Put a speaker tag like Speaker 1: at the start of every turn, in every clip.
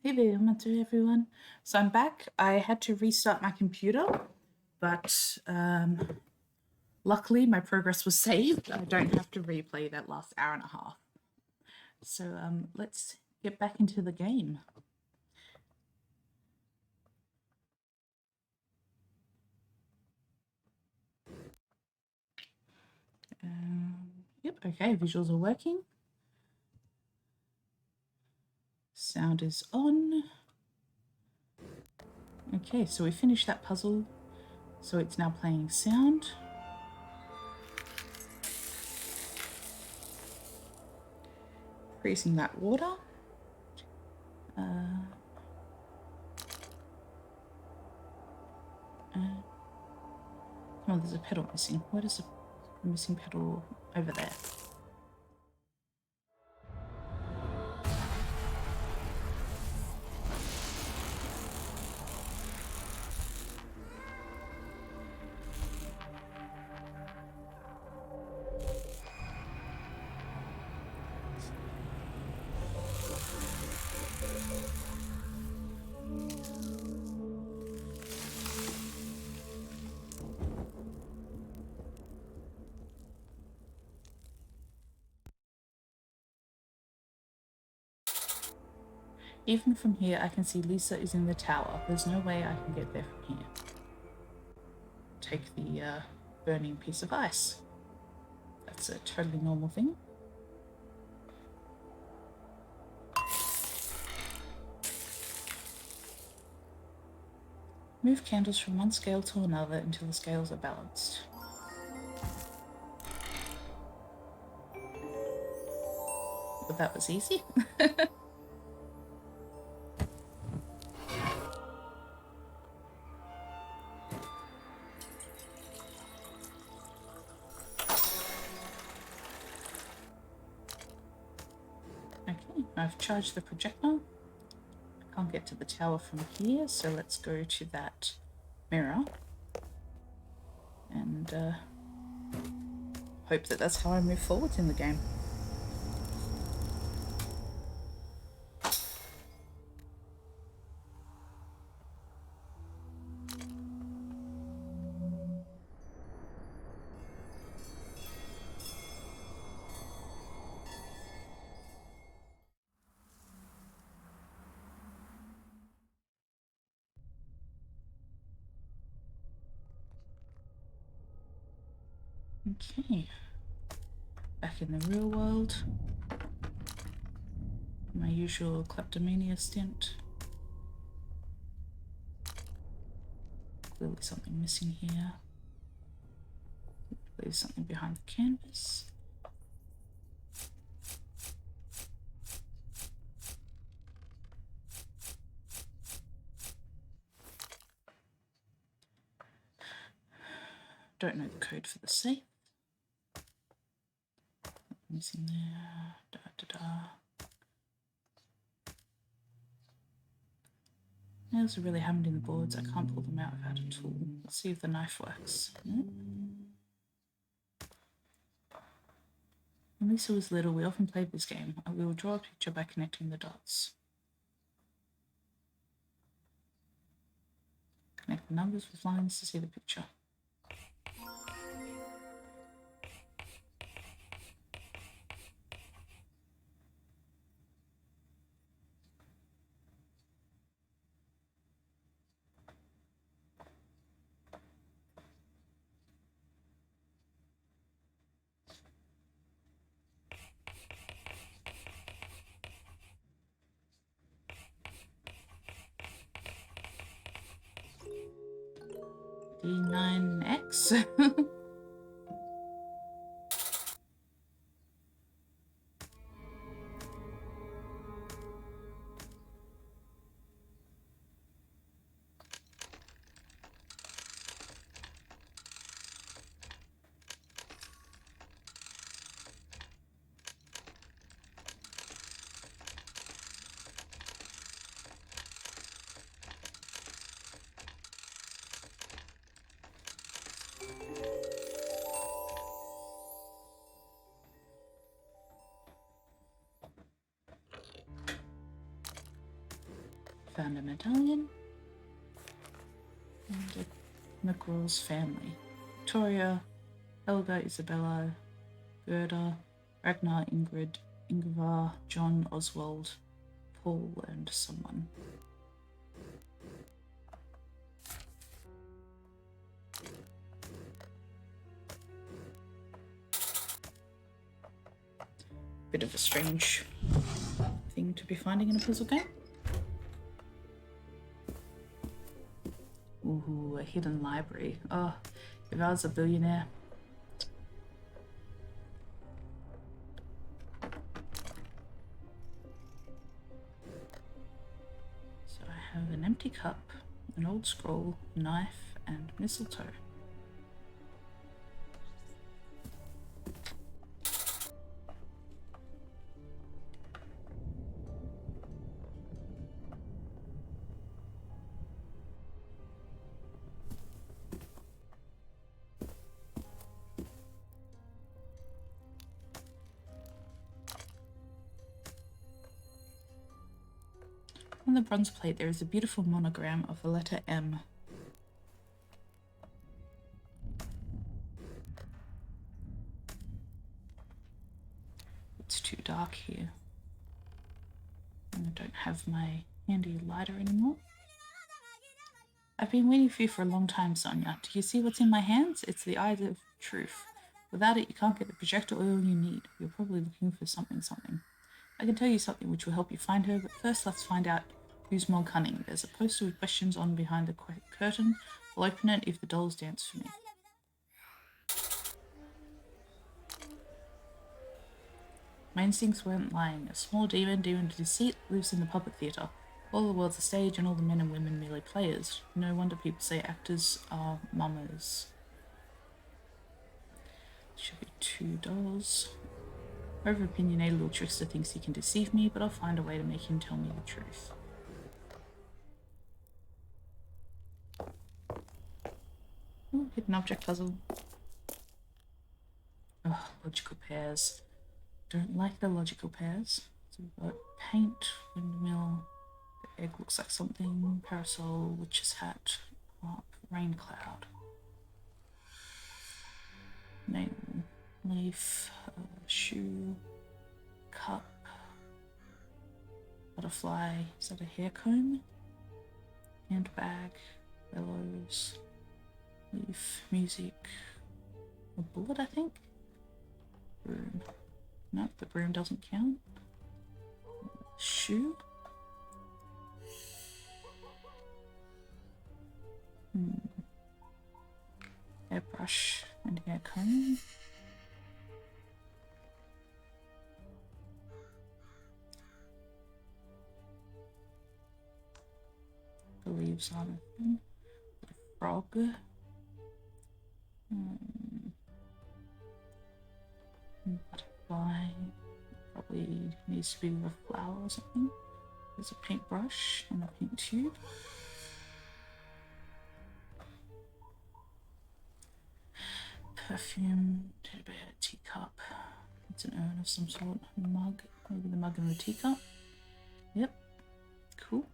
Speaker 1: Hey there, Matu everyone. So I'm back. I had to restart my computer, but luckily my progress was saved. I don't have to replay that last hour and a half. So let's get back into the game. Yep, okay, visuals are working. Sound is on. Okay, so we finished that puzzle. So it's now playing sound. Freezing that water. Oh, there's a pedal missing. Where is the missing pedal? Over there. Even from here, I can see Lisa is in the tower. There's no way I can get there from here. Take the burning piece of ice. That's a totally normal thing. Move candles from one scale to another until the scales are balanced. But that was easy. Okay, I've charged the projectile. I can't get to the tower from here, so let's go to that mirror and hope that that's how I move forwards in the game. Okay, back in the real world. My usual kleptomania stint. Clearly something missing here. There's something behind the canvas. Don't know the code for the safe. Missing there. Da, da, da. Nails are really hammered in the boards. I can't pull them out without a tool. Let's see if the knife works. When Lisa was little, we often played this game. We would draw a picture by connecting the dots. Connect the numbers with lines to see the picture. D9X. Found a medallion. And a McGraw's family. Victoria, Helga, Isabella, Gerda, Ragnar, Ingrid, Ingvar, John, Oswald, Paul, and someone. Bit of a strange thing to be finding in a puzzle game. Ooh, a hidden library. Oh, if I was a billionaire. So I have an empty cup, an old scroll, a knife, and mistletoe. On the bronze plate there is a beautiful monogram of the letter M. It's too dark here. And I don't have my handy lighter anymore. I've been waiting for you for a long time, Sonia. Do you see what's in my hands? It's the Eye of Truth. Without it, you can't get the projector oil you need. You're probably looking for something. I can tell you something which will help you find her, but first let's find out who's more cunning. There's a poster with questions on behind the curtain. I'll open it if the dolls dance for me. My instincts weren't lying. A small demon of deceit, lives in the puppet theatre. All the world's a stage and all the men and women merely players. No wonder people say actors are mummers. Should be $2. Over opinionated little trickster thinks he can deceive me, but I'll find a way to make him tell me the truth. Oh, hidden object puzzle. Oh, logical pairs. Don't like the logical pairs. So we've got paint, windmill, the egg looks like something, parasol, witch's hat, harp, rain cloud. Nail, leaf, shoe, cup, butterfly, is that a hair comb? Handbag, bellows, leaf, music, a bullet I think? Broom. Nope, the broom doesn't count. Shoe? Airbrush and hair comb. The leaves on a frog. Butterfly. Probably needs to be with a flower or something. There's a paintbrush and a paint tube. Perfume, teddy bear, teacup. It's an urn of some sort. Mug, maybe the mug and the teacup. Yep, cool.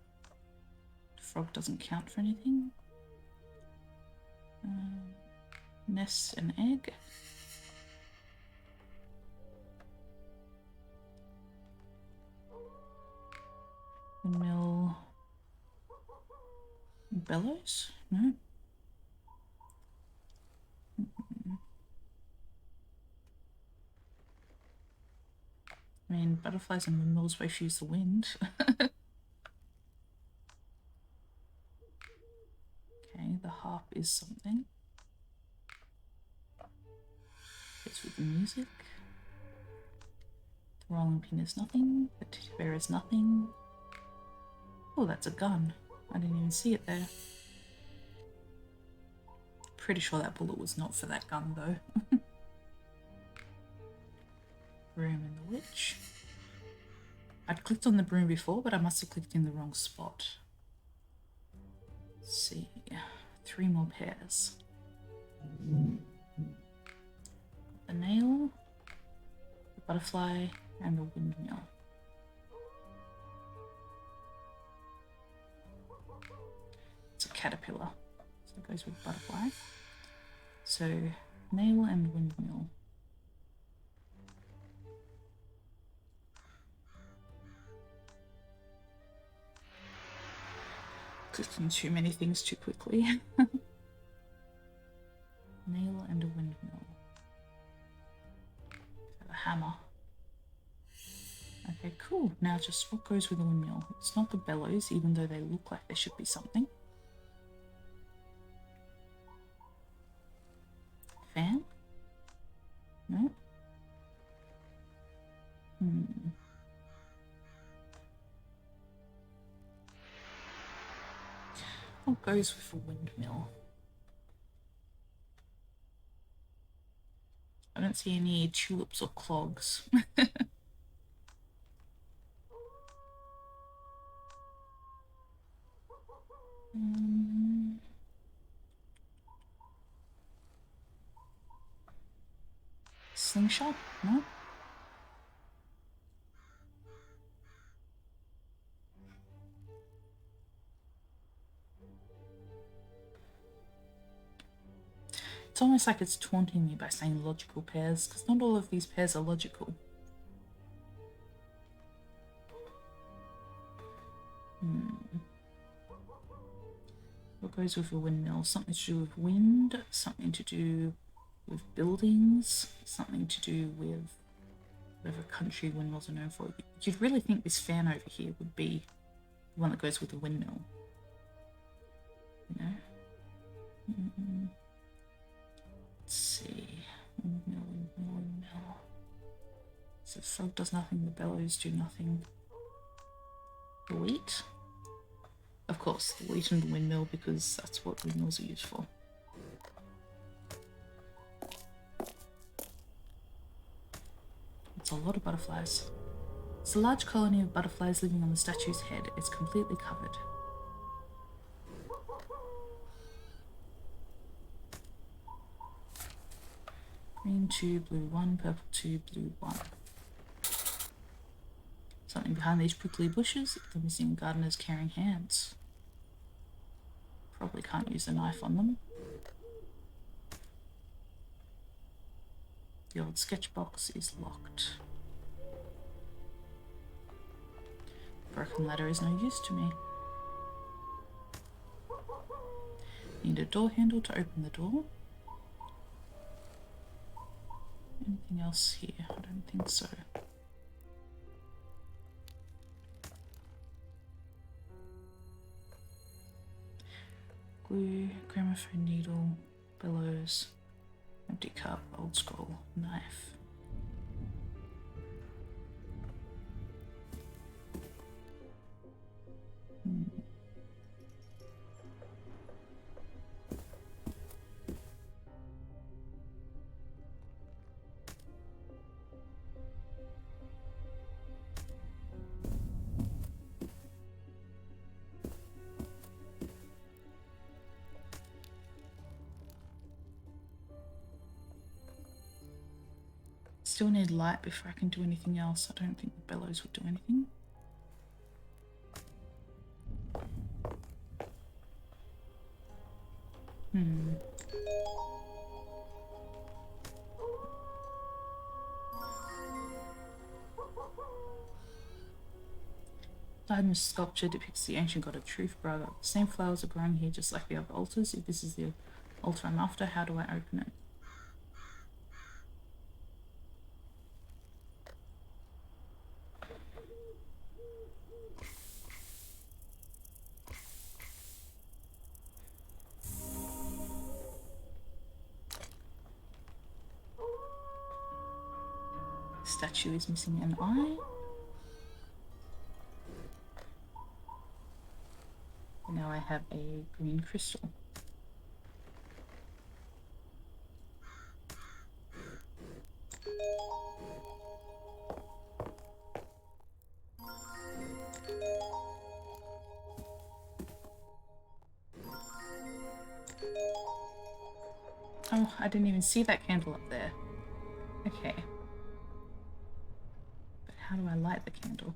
Speaker 1: The frog doesn't count for anything. Nest and egg. Mill. Bellows? No. I mean, butterflies and windmills both use the wind. Okay, the harp is something. It's with the music. The rolling pin is nothing. The teddy bear is nothing. Oh, that's a gun. I didn't even see it there. Pretty sure that bullet was not for that gun though. Broom and the witch. I'd clicked on the broom before, but I must have clicked in the wrong spot. Let's see. 3 more pairs. The nail, the butterfly, and the windmill. caterpillar. So it goes with butterfly. So nail and windmill. Clicking too many things too quickly. Nail and a windmill. A hammer. Okay, cool. Now just what goes with a windmill? It's not the bellows, even though they look like there should be something. Fan? No? What goes with a windmill? I don't see any tulips or clogs. Slingshot? No? It's almost like it's taunting me by saying logical pairs, because not all of these pairs are logical. What goes with a windmill? Something to do with wind, something to do with buildings, something to do with whatever country windmills are known for. You'd really think this fan over here would be the one that goes with the windmill. You know? Let's see. Windmill. So frog does nothing, the bellows do nothing. The wheat? Of course, the wheat and the windmill, because that's what windmills are used for. It's a lot of butterflies. It's a large colony of butterflies living on the statue's head. It's completely covered. Green 2, blue 1, purple 2, blue 1. Something behind these prickly bushes. The missing gardener's carrying hands. Probably can't use a knife on them. The old sketch box is locked. Broken ladder is no use to me. Need a door handle to open the door. Anything else here? I don't think so. Glue, gramophone needle, bellows, empty cup, old scroll, knife. Still need light before I can do anything else. I don't think the bellows would do anything. Diamond sculpture depicts the ancient god of truth, Braga. The same flowers are growing here just like the other altars. If this is the altar I'm after, how do I open it? Statue is missing an eye. Now I have a green crystal. Oh, I didn't even see that candle up there. Okay. But how do I light the candle?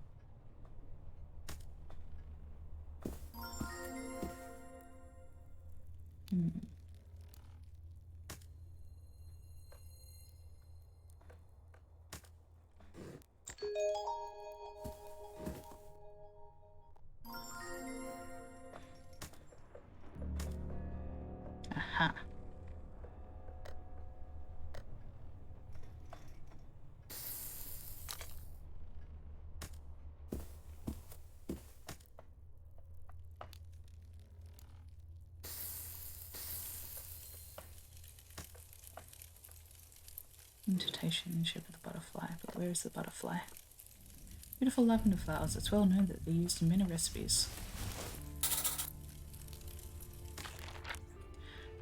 Speaker 1: Invitation in shape of the butterfly, but where is the butterfly? Beautiful lavender flowers. It's well known that they're used in many recipes.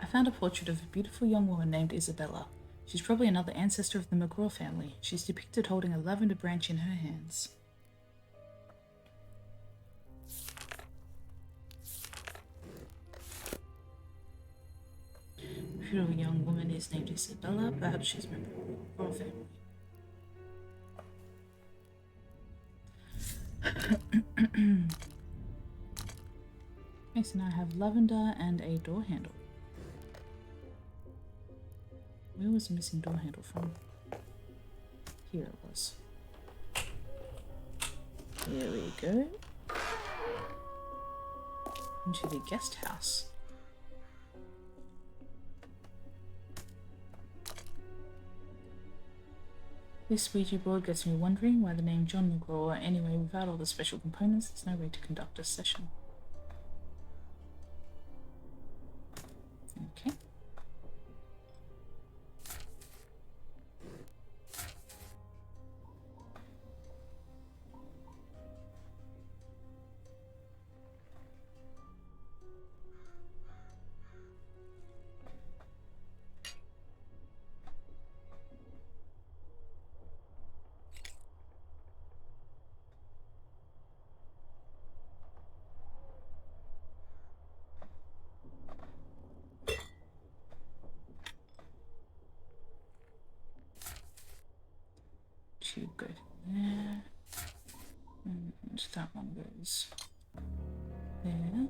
Speaker 1: I found a portrait of a beautiful young woman named Isabella. She's probably another ancestor of the McGraw family. She's depicted holding a lavender branch in her hands. The beautiful young woman is named Isabella. Perhaps she's a member of the McGraw family. Okay, so now I have lavender and a door handle. Where was the missing door handle from? Here it was. There we go. Into the guest house. This Ouija board gets me wondering why the name John McGraw. Anyway, without all the special components, there's no way to conduct a session. Okay. To go there, and that one goes there.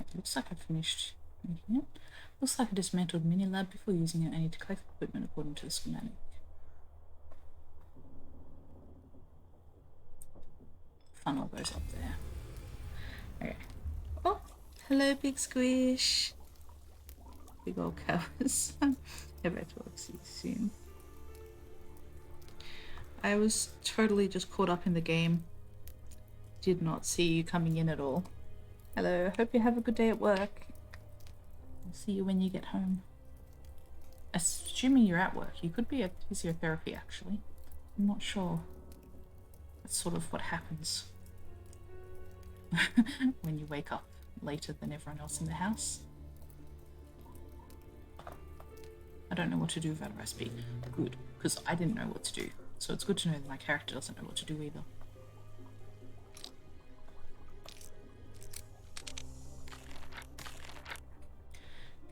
Speaker 1: It looks like I finished making it. Looks like a dismantled mini lab. Before using it, I need to collect the equipment according to the schematic. Funnel goes up there. Okay. Oh, hello, big squish. Big old cows. I bet we'll see you soon. I was totally just caught up in the game. Did not see you coming in at all. Hello, hope you have a good day at work. I'll see you when you get home. Assuming you're at work, you could be at physiotherapy actually. I'm not sure. That's sort of what happens when you wake up later than everyone else in the house. I don't know what to do without a recipe. Good, because I didn't know what to do. So it's good to know that my character doesn't know what to do either.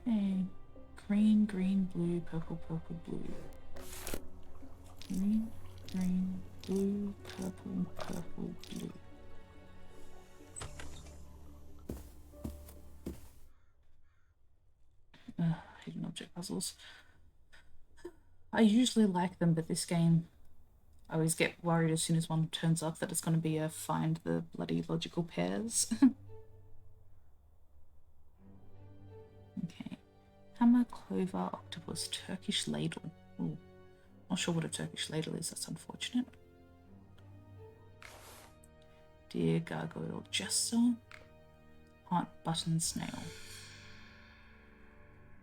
Speaker 1: Okay, green, green, blue, purple, purple, blue. Green, green, blue, purple, purple, blue. Hidden object puzzles. I usually like them, but this game, I always get worried as soon as one turns up that it's going to be a find the bloody logical pairs. Okay. Hammer, clover, octopus, Turkish ladle. Ooh. Not sure what a Turkish ladle is, that's unfortunate. Deer, gargoyle, jester. Heart, button, snail.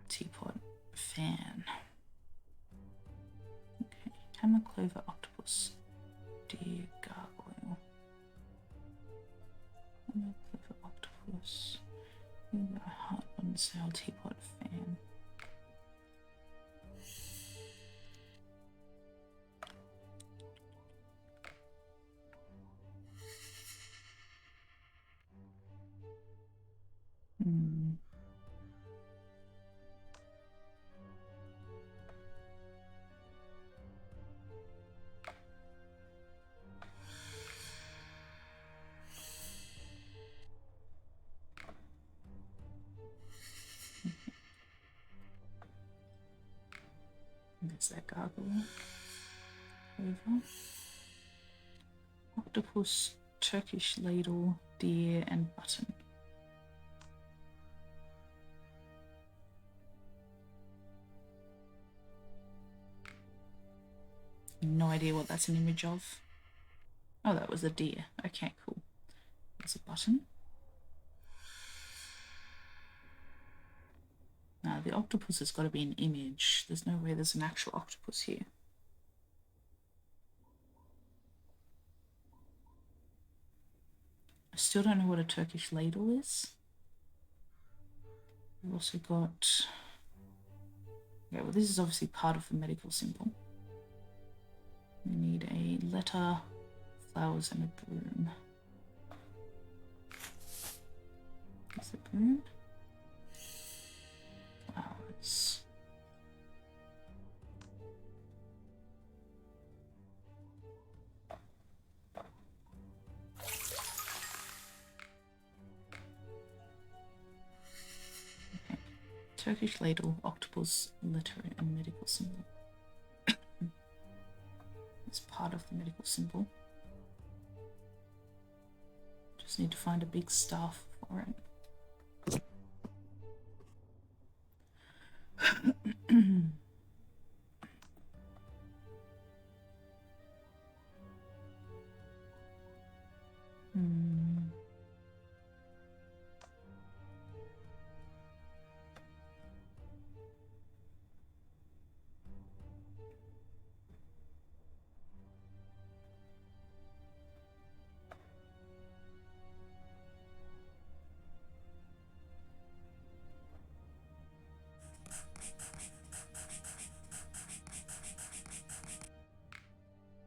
Speaker 1: Teapot, fan. Okay, hammer, clover, octopus, deer, gargoyle. Hammer, clover, octopus, heart, button, snail, teapot, fan. There's that gargoyle. Clover. Octopus, Turkish ladle, deer, and button. No idea what that's an image of. Oh, that was a deer. Okay, cool. There's a button. the octopus has got to be an image. There's no way there's an actual octopus here. I still don't know what a Turkish ladle is. We've also got... Okay, well this is obviously part of the medical symbol. We need a letter, flowers and a broom. Is it broom? Flowers. Okay. Turkish ladle, octopus, letter and medical symbol. It's part of the medical symbol. Just need to find a big staff for it.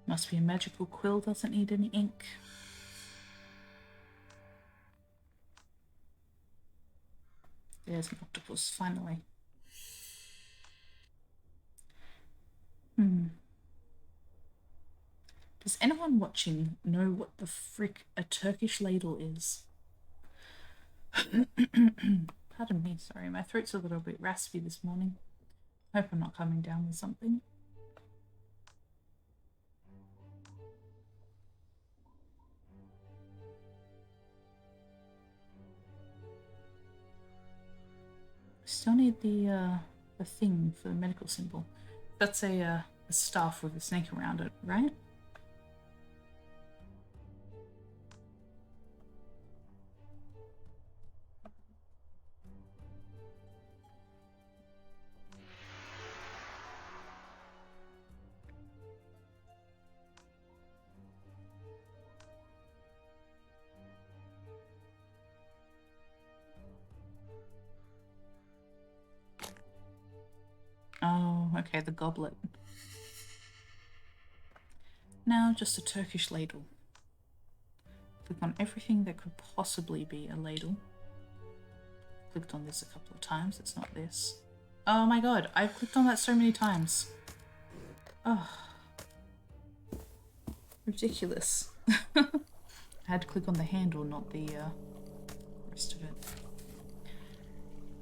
Speaker 1: Must be a magical quill, doesn't need any ink. There's an octopus, finally. Does anyone watching know what the frick a Turkish ladle is? Pardon me, sorry, my throat's a little bit raspy this morning. Hope I'm not coming down with something. Still need the thing for the medical symbol. That's a staff with a snake around it, right? Oh, okay, the goblet. Now just a Turkish ladle. Click on everything that could possibly be a ladle. Clicked on this a couple of times, it's not this. Oh my god, I've clicked on that so many times. Oh. Ridiculous. I had to click on the handle, not the rest of it.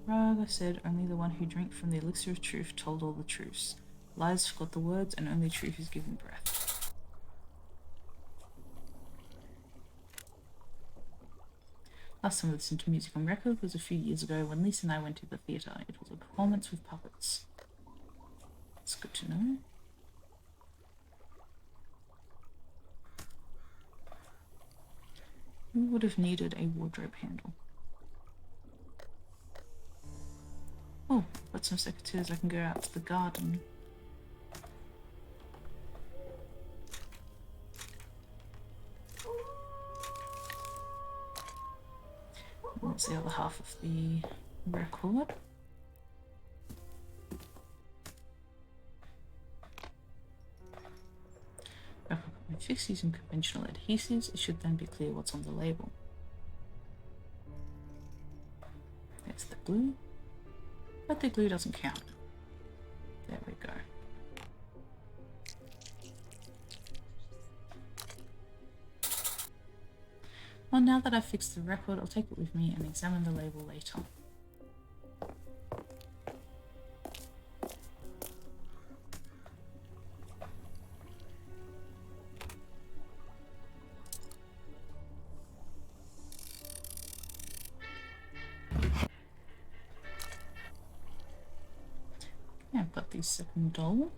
Speaker 1: Raga said, only the one who drank from the elixir of truth told all the truths. Lies forgot the words, and only truth is given breath. Last time I listened to music on record was a few years ago when Lisa and I went to the theatre. It was a performance with puppets. That's good to know. Who would have needed a wardrobe handle? Oh, got some secateurs. I can go out to the garden. And that's the other half of the record. If fix using conventional adhesives, it should then be clear what's on the label. There's the glue. But the glue doesn't count. There we go. Well, now that I've fixed the record, I'll take it with me and examine the label later. Yeah, I've got the second doll.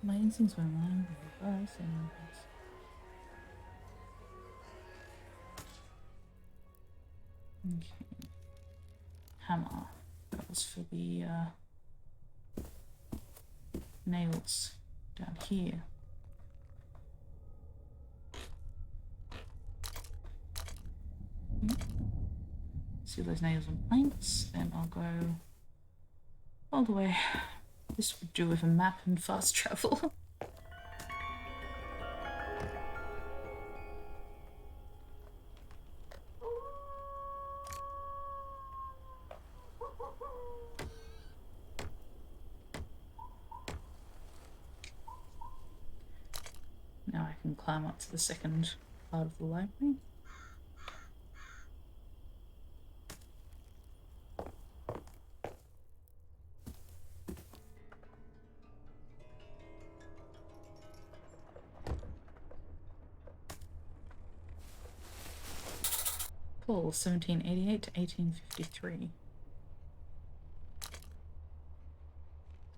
Speaker 1: My instincts were mine. Okay. Hammer. That was for the nails down here. See those nails and planks, then I'll go all the way. This would do with a map and fast travel. Now I can climb up to the second part of the library. Paul, 1788 to 1853.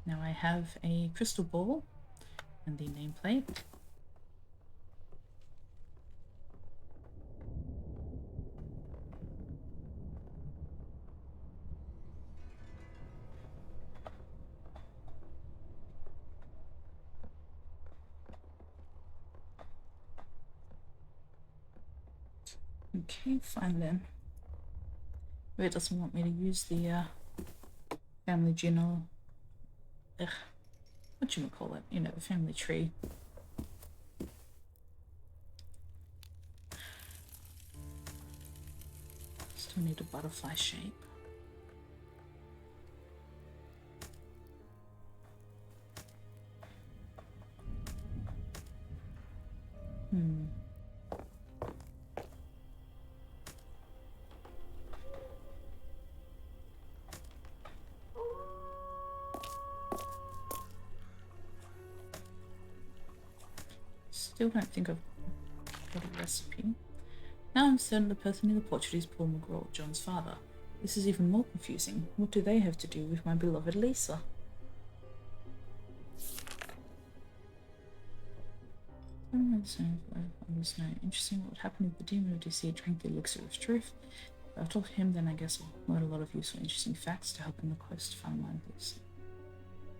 Speaker 1: Now I have a crystal ball and the nameplate. Okay, fine then. It doesn't want me to use the family journal. Whatchamacallit, you know, the family tree. Still need a butterfly shape. Still don't think I've got a recipe. Now I'm certain the person in the portrait is Paul McGraw, John's father. This is even more confusing. What do they have to do with my beloved Lisa? No. Interesting what would happen if the demon of deceit drank the elixir of truth. If I talk to him, then I guess I'll learn a lot of useful, interesting facts to help in the quest to find my Lisa.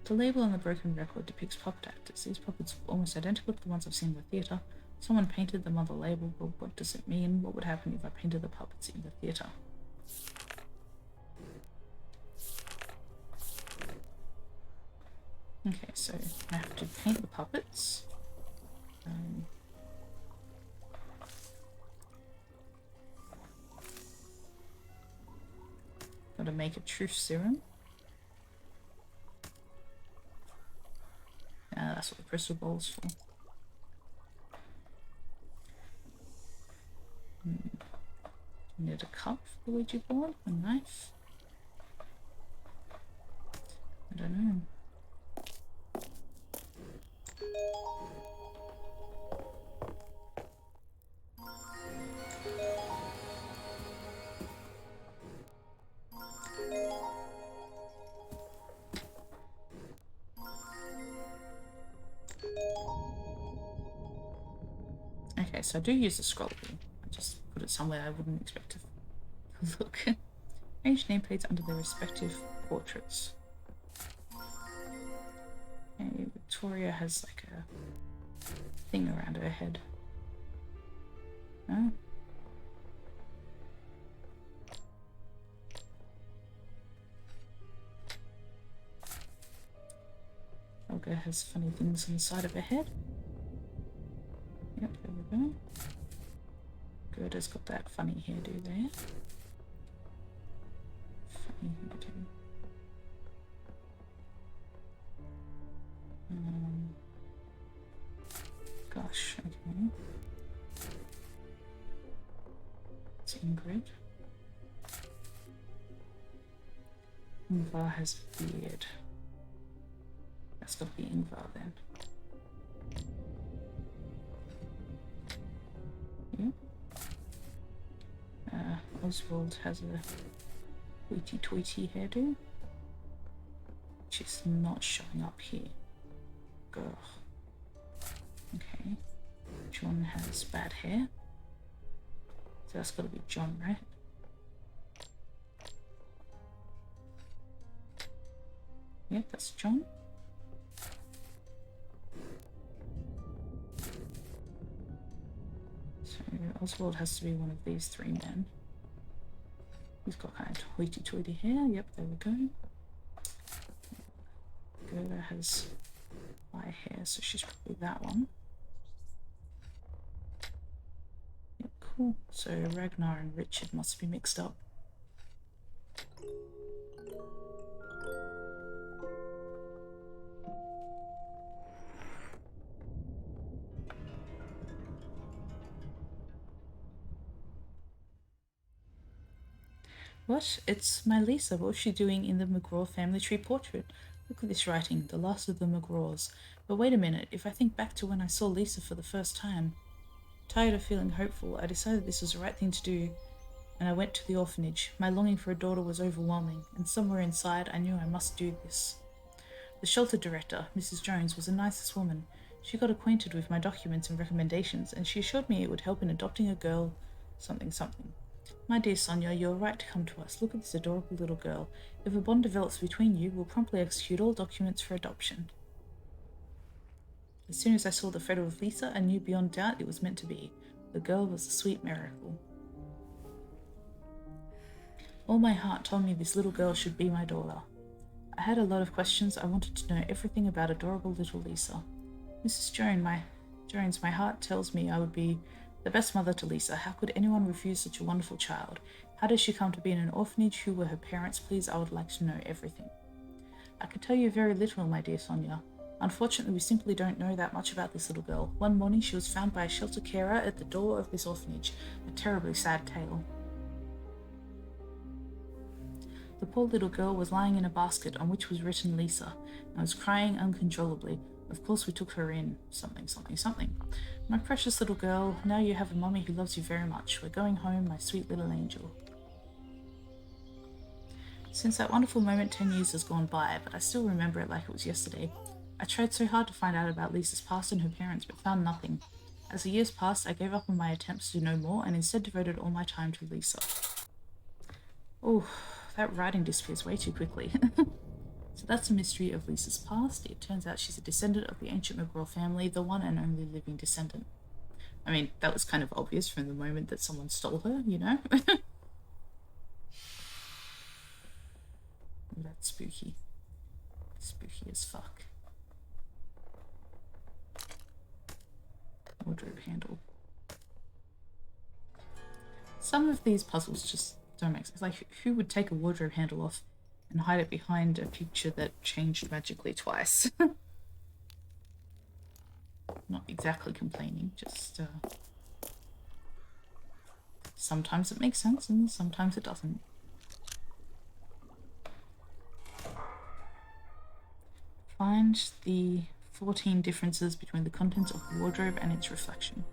Speaker 1: The label on the broken record depicts puppet actors. These puppets are almost identical to the ones I've seen in the theatre. Someone painted them on the label, but what does it mean? What would happen if I painted the puppets in the theatre? Okay, so I have to paint the puppets. Gotta make a truth serum. That's what the crystal ball's for. Need a cup for the Ouija board, a knife. I don't know. Okay, so I do use the scroll wheel. I just put it somewhere I wouldn't expect to look. Arrange nameplates under their respective portraits. Okay, Victoria has like a thing around her head. Oh. Olga has funny things on the side of her head. Yep, there we go. Gerda's got that funny hairdo there. Funny hairdo. Gosh, okay. It's Ingrid. Ingvar has a beard. That's got to be Ingvar then. Yep. Oswald has a hoity-toity hairdo, which is not showing up here. Girl. Okay. John has bad hair. So that's got to be John, right? Yep, that's John. So Oswald has to be one of these three men. He's got kind of hoity-toity hair. Yep, there we go. Gerda has white hair, so she's probably that one. Yep, cool. So Ragnar and Richard must be mixed up. What? It's my Lisa. What's she doing in the McGraw family tree portrait? Look at this writing, the last of the McGraws. But wait a minute, if I think back to when I saw Lisa for the first time, tired of feeling hopeful, I decided this was the right thing to do, and I went to the orphanage. My longing for a daughter was overwhelming, and somewhere inside I knew I must do this. The shelter director, Mrs. Jones, was the nicest woman. She got acquainted with my documents and recommendations, and she assured me it would help in adopting a girl, something something. My dear Sonia, you are right to come to us. Look at this adorable little girl. If a bond develops between you, we'll promptly execute all documents for adoption. As soon as I saw the photo of Lisa, I knew beyond doubt it was meant to be. The girl was a sweet miracle. All my heart told me this little girl should be my daughter. I had a lot of questions. I wanted to know everything about adorable little Lisa. Mrs. Jones, my heart tells me I would be the best mother to Lisa. How could anyone refuse such a wonderful child? How did she come to be in an orphanage? Who were her parents? Please, I would like to know everything. I can tell you very little, my dear Sonia. Unfortunately, we simply don't know that much about this little girl. One morning she was found by a shelter carer at the door of this orphanage. A terribly sad tale. The poor little girl was lying in a basket on which was written Lisa, and was crying uncontrollably. Of course we took her in. Something, something, something. My precious little girl, now you have a mummy who loves you very much. We're going home, my sweet little angel. Since that wonderful moment, 10 years has gone by, but I still remember it like it was yesterday. I tried so hard to find out about Lisa's past and her parents, but found nothing. As the years passed, I gave up on my attempts to know more, and instead devoted all my time to Lisa. Oh, that writing disappears way too quickly. So that's the mystery of Lisa's past. It turns out she's a descendant of the ancient McGraw family, the one and only living descendant. I mean, that was kind of obvious from the moment that someone stole her, you know? That's spooky. Spooky as fuck. Wardrobe handle. Some of these puzzles just don't make sense. Like, who would take a wardrobe handle off and hide it behind a picture that changed magically twice? Not exactly complaining, just sometimes it makes sense and sometimes it doesn't. Find the 14 differences between the contents of the wardrobe and its reflection.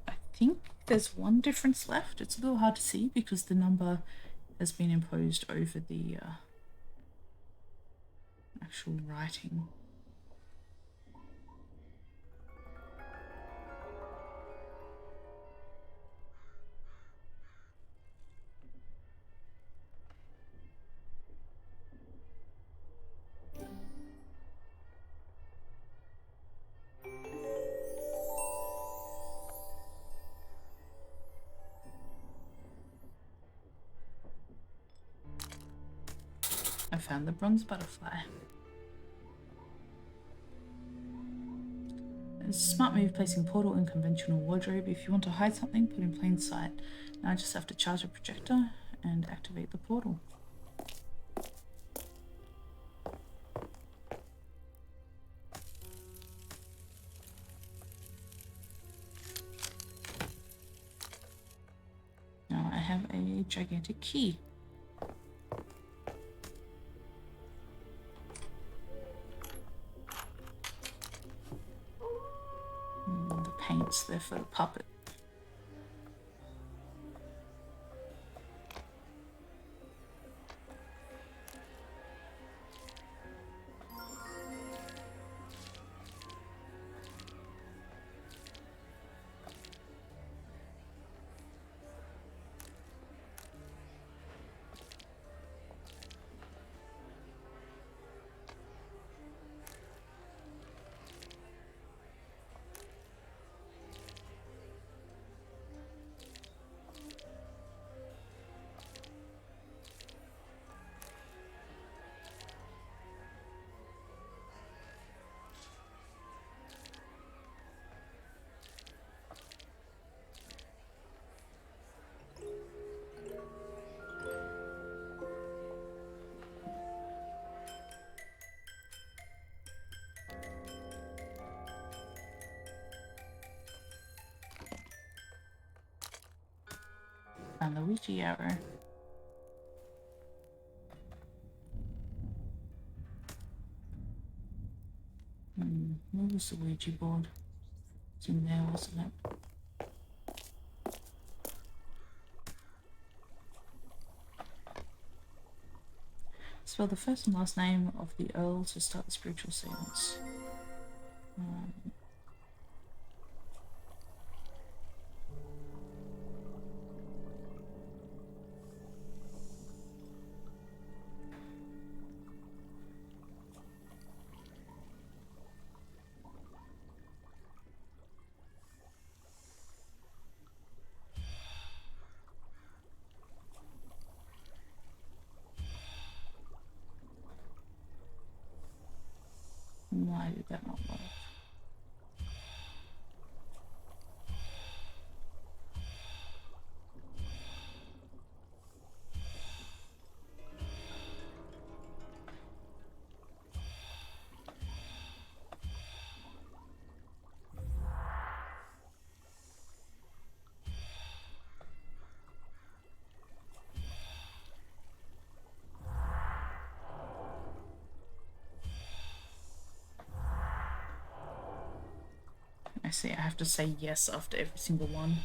Speaker 1: I think there's one difference left. It's a little hard to see because the number has been imposed over the Actual writing. I found the bronze butterfly. It's a smart move placing portal in conventional wardrobe. If you want to hide something, put in plain sight. Now I just have to charge a projector and activate the portal. Now I have a gigantic key. The paint's there for the puppet. And the Ouija arrow. Where was the Ouija board? It's in there, wasn't it? Spell the first and last name of the Earl to start the spiritual seance. Why did that not work? I see, I have to say yes after every single one.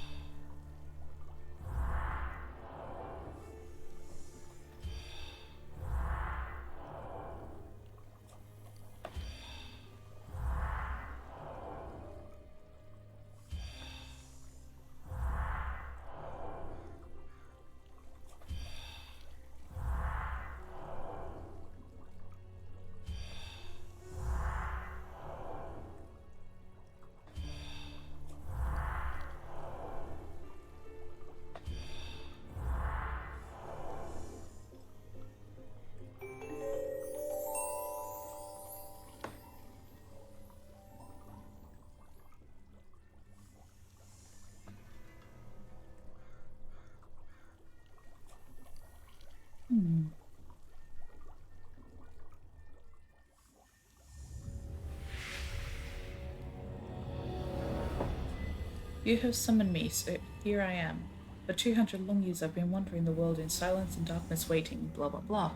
Speaker 1: You have summoned me, so here I am. For 200 long years I've been wandering the world in silence and darkness waiting, blah blah blah.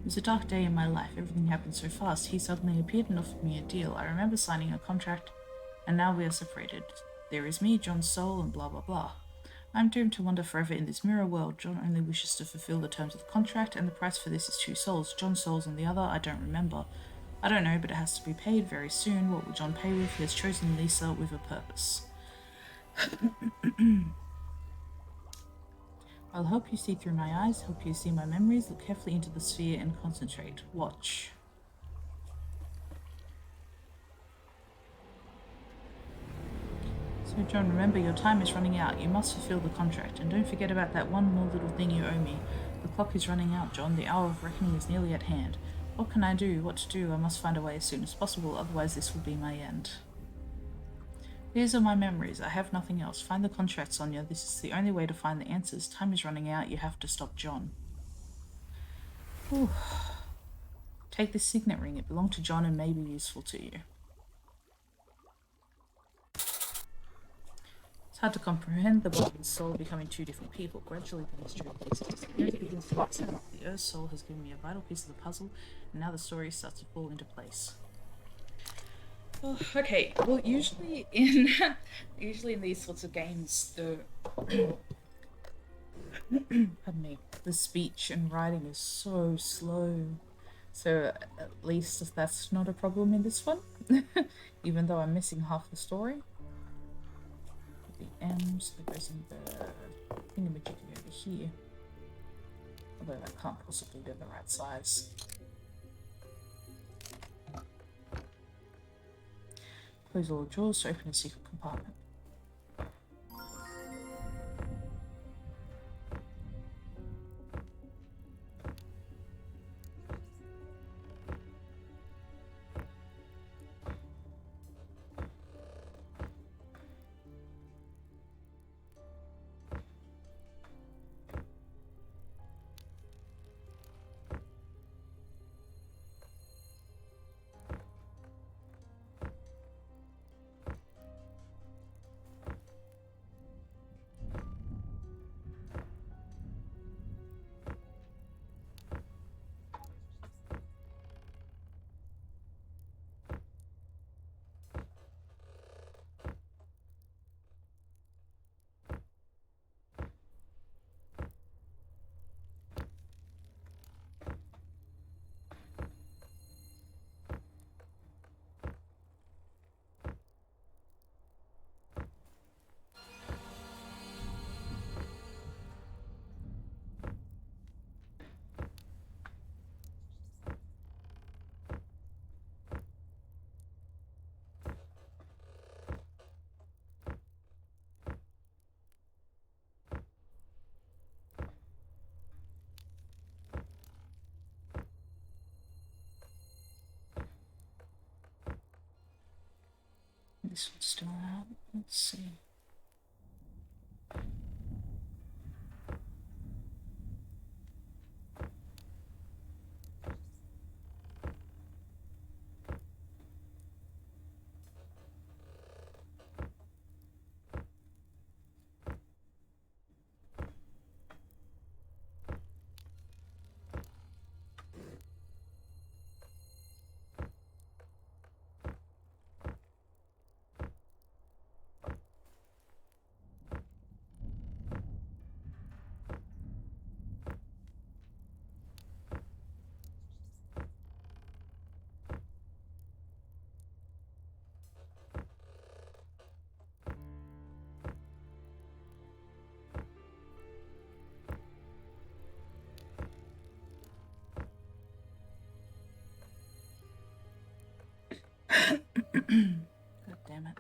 Speaker 1: It was a dark day in my life, everything happened so fast. He suddenly appeared and offered me a deal. I remember signing a contract, and now we are separated. There is me, John's soul, and blah blah blah. I'm doomed to wander forever in this mirror world. John only wishes to fulfill the terms of the contract, and the price for this is 2 souls. John's soul's on the other, I don't remember. I don't know, but it has to be paid very soon. What will John pay with? He has chosen Lisa with a purpose. I'll help you see through my eyes, help you see my memories, look carefully into the sphere and concentrate. Watch. So John, remember your time is running out. You must fulfill the contract. And don't forget about that one more little thing you owe me. The clock is running out, John. The hour of reckoning is nearly at hand. What can I do? What to do? I must find a way as soon as possible, otherwise this will be my end. These are my memories. I have nothing else. Find the contract, Sonia. This is the only way to find the answers. Time is running out. You have to stop John. Whew. Take this signet ring. It belonged to John and may be useful to you. It's hard to comprehend the body and soul becoming two different people. Gradually, the mystery of the experience begins to make sense. The Earth's soul has given me a vital piece of the puzzle, and now the story starts to fall into place. Oh, okay. Well, usually in these sorts of games, pardon me, the speech and writing is so slow. So at least that's not a problem in this one, even though I'm missing half the story. The M's that goes in the thingamajiggy over here. Although that can't possibly be the right size. Close all the drawers to open a secret compartment. This one's still out. Let's see. God damn it.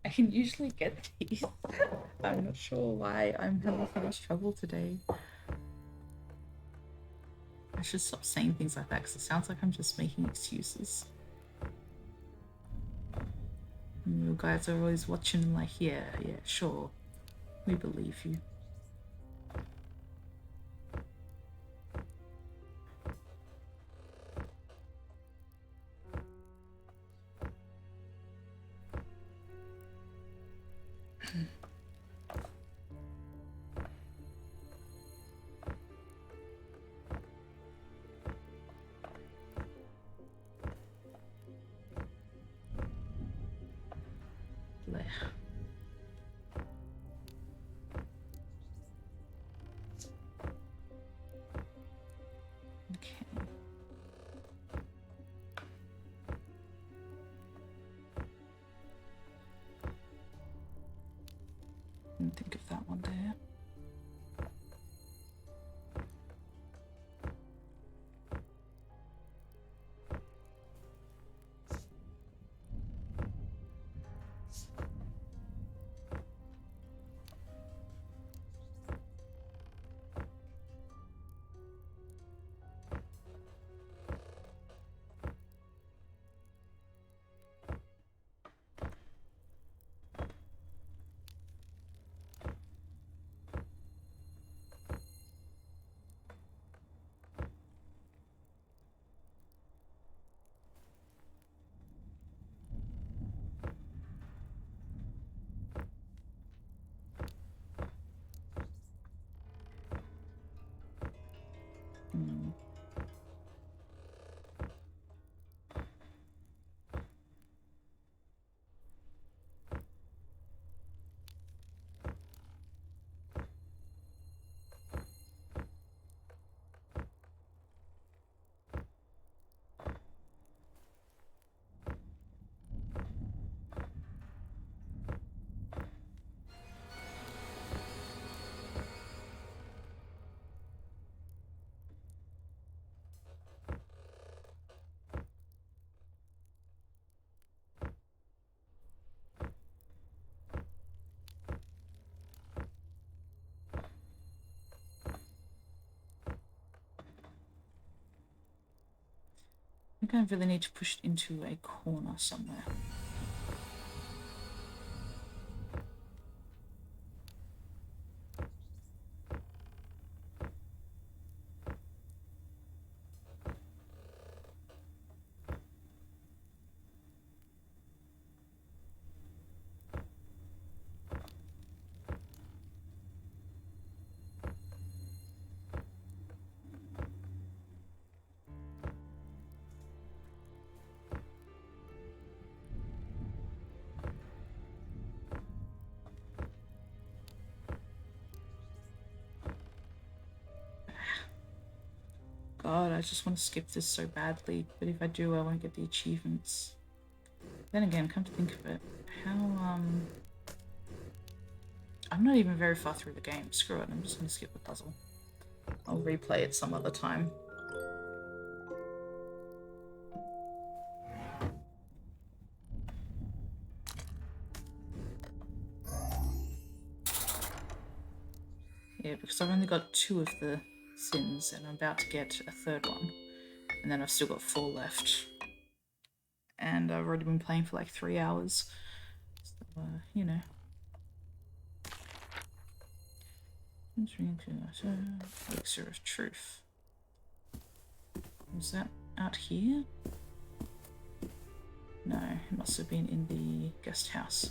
Speaker 1: I can usually get these. I'm not sure why I'm having so much trouble today. I should stop saying things like that because it sounds like I'm just making excuses. And you guys are always watching and like, yeah, sure. We believe you. Blech. Okay. Didn't think of that one there. Hmm. I think I really need to push it into a corner somewhere. God, I just want to skip this so badly, but if I do, I won't get the achievements. Then again, come to think of it, how, I'm not even very far through the game. Screw it, I'm just gonna skip the puzzle. I'll replay it some other time. Yeah, because I've only got 2 of the sins, and I'm about to get a 3rd one. And then I've still got 4 left. And I've already been playing for like 3 hours. So, you know. Elixir of Truth. Was that out here? No, it must have been in the guest house.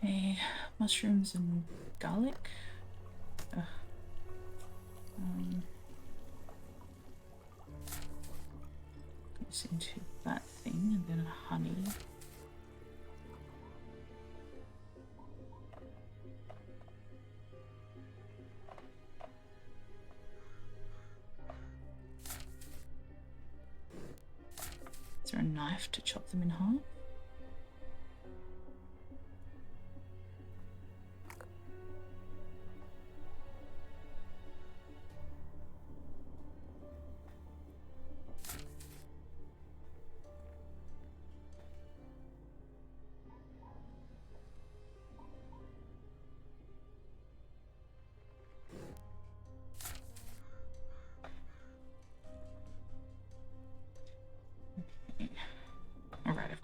Speaker 1: Okay, mushrooms and garlic. Goes into that thing, and then a honey. Is there a knife to chop them in half?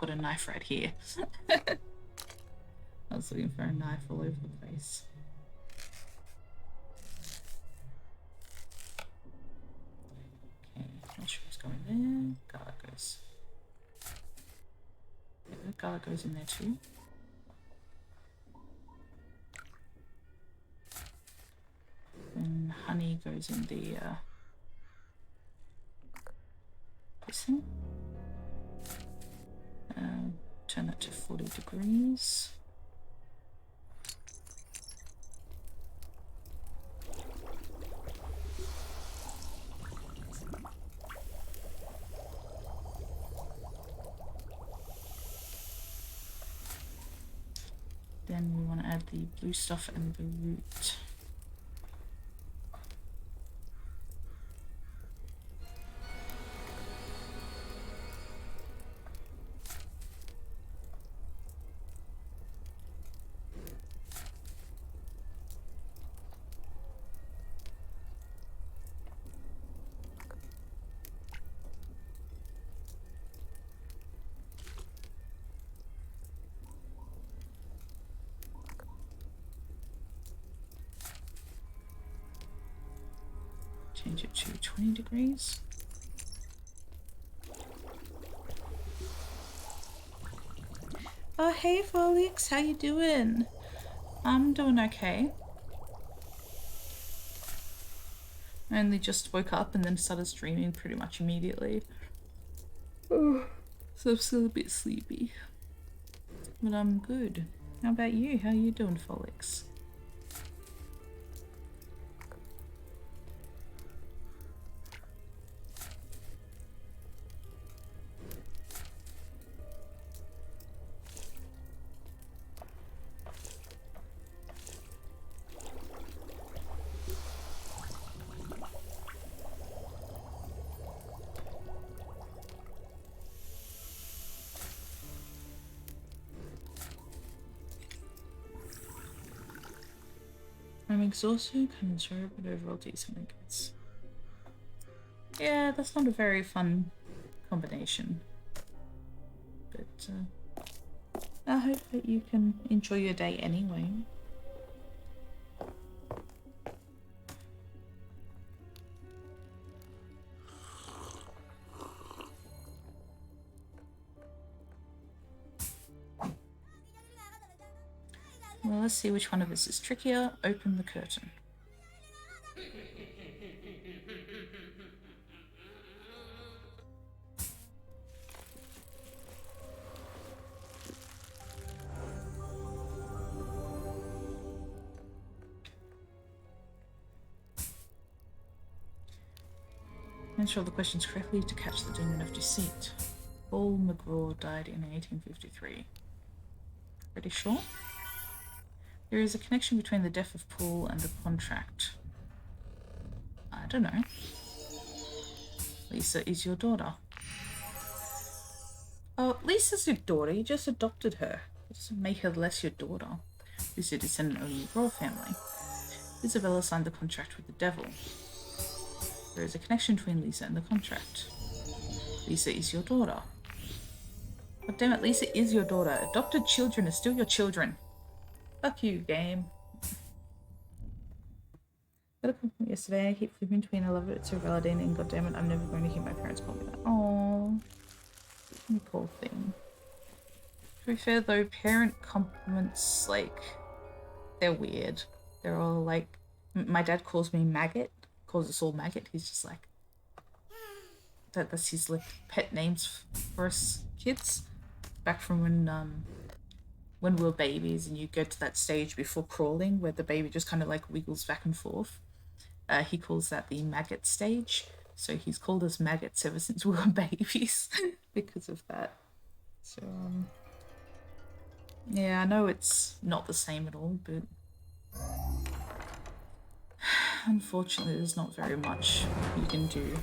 Speaker 1: got a knife right here. I was looking for a knife all over the place. Okay, not sure what's going there. Garlic goes. Yeah, the garlic goes in there too. And honey goes in the this thing. Turn that to 40 degrees. Then we want to add the blue stuff and the root. Change it to 20 degrees. Oh, hey Felix, how you doing? I'm doing okay. I only just woke up and then started streaming pretty much immediately. So I'm still a bit sleepy. But I'm good. How about you? How you doing, Felix? I'm exhausted, kind of sure, but overall decent, I guess. Yeah, that's not a very fun combination. But I hope that you can enjoy your day anyway. Well, let's see which one of us is trickier. Open the curtain. Answer all the questions correctly to catch the demon of deceit. Paul McGraw died in 1853. Pretty sure? There is a connection between the death of Paul and the contract. I don't know. Lisa is your daughter. Oh, Lisa's your daughter. You just adopted her. It doesn't make her less your daughter. Lisa is a descendant of the McGraw family. Isabella signed the contract with the devil. There is a connection between Lisa and the contract. Lisa is your daughter. God damn it, Lisa is your daughter. Adopted children are still your children. Fuck you, game. Got a compliment yesterday. I keep flipping between I love it, it's so validating. God damn it, I'm never going to hear my parents call me that. Oh, you poor thing. To be fair though, parent compliments, like, they're weird. They're all like, my dad calls me maggot. Calls us all maggot. He's just like, that's his like pet names for us kids. Back from when we were babies and you go to that stage before crawling where the baby just kind of like wiggles back and forth. He calls that the maggot stage. So he's called us maggots ever since we were babies because of that. So yeah, I know it's not the same at all, but unfortunately, there's not very much you can do.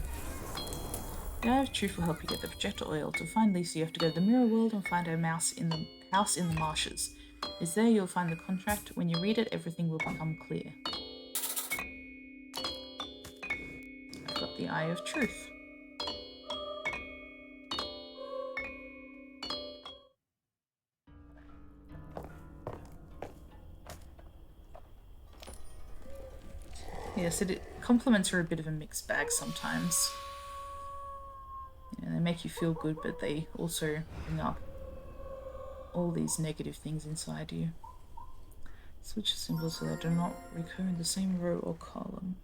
Speaker 1: The Eye of Truth will help you get the projector oil. To find Lisa, you have to go to the mirror world and find her mouse in the house in the marshes. It's there you'll find the contract. When you read it, everything will become clear. I've got the Eye of Truth. Yes, compliments are a bit of a mixed bag sometimes. You know, they make you feel good, but they also bring up all these negative things inside you. Switch symbols so they do not recur in the same row or column.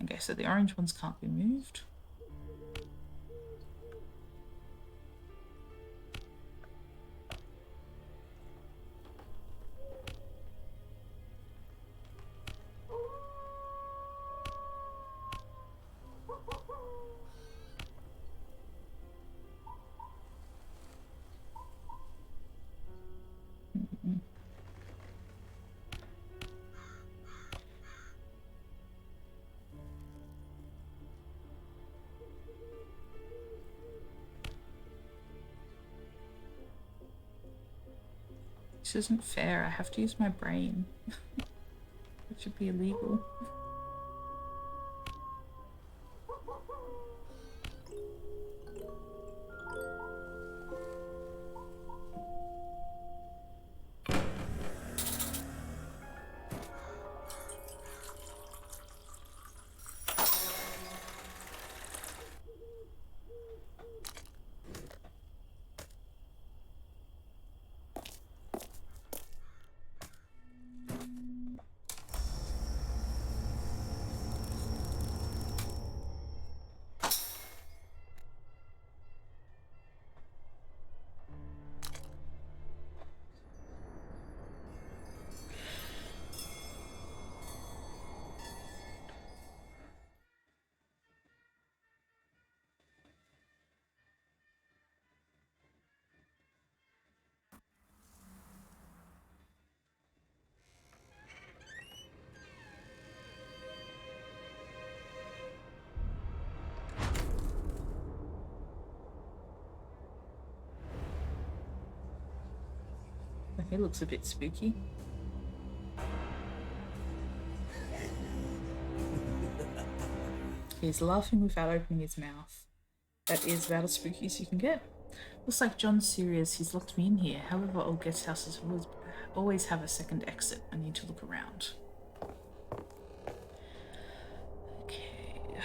Speaker 1: Okay, so the orange ones can't be moved. This isn't fair. I have to use my brain. It should be illegal. He looks a bit spooky. He's laughing without opening his mouth. That is about as spooky as you can get. Looks like John's serious. He's locked me in here. However, old guest houses always have a second exit. I need to look around. Okay.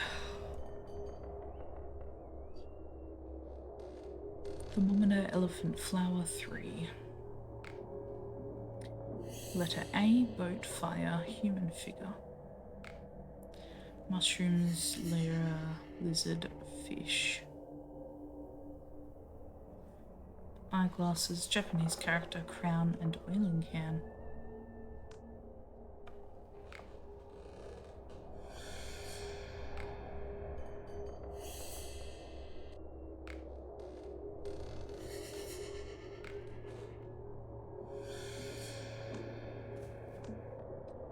Speaker 1: Thermometer, elephant flower 3. Letter A, boat, fire, human figure. Mushrooms, lyra, lizard, fish. Eyeglasses, Japanese character, crown, and oiling can.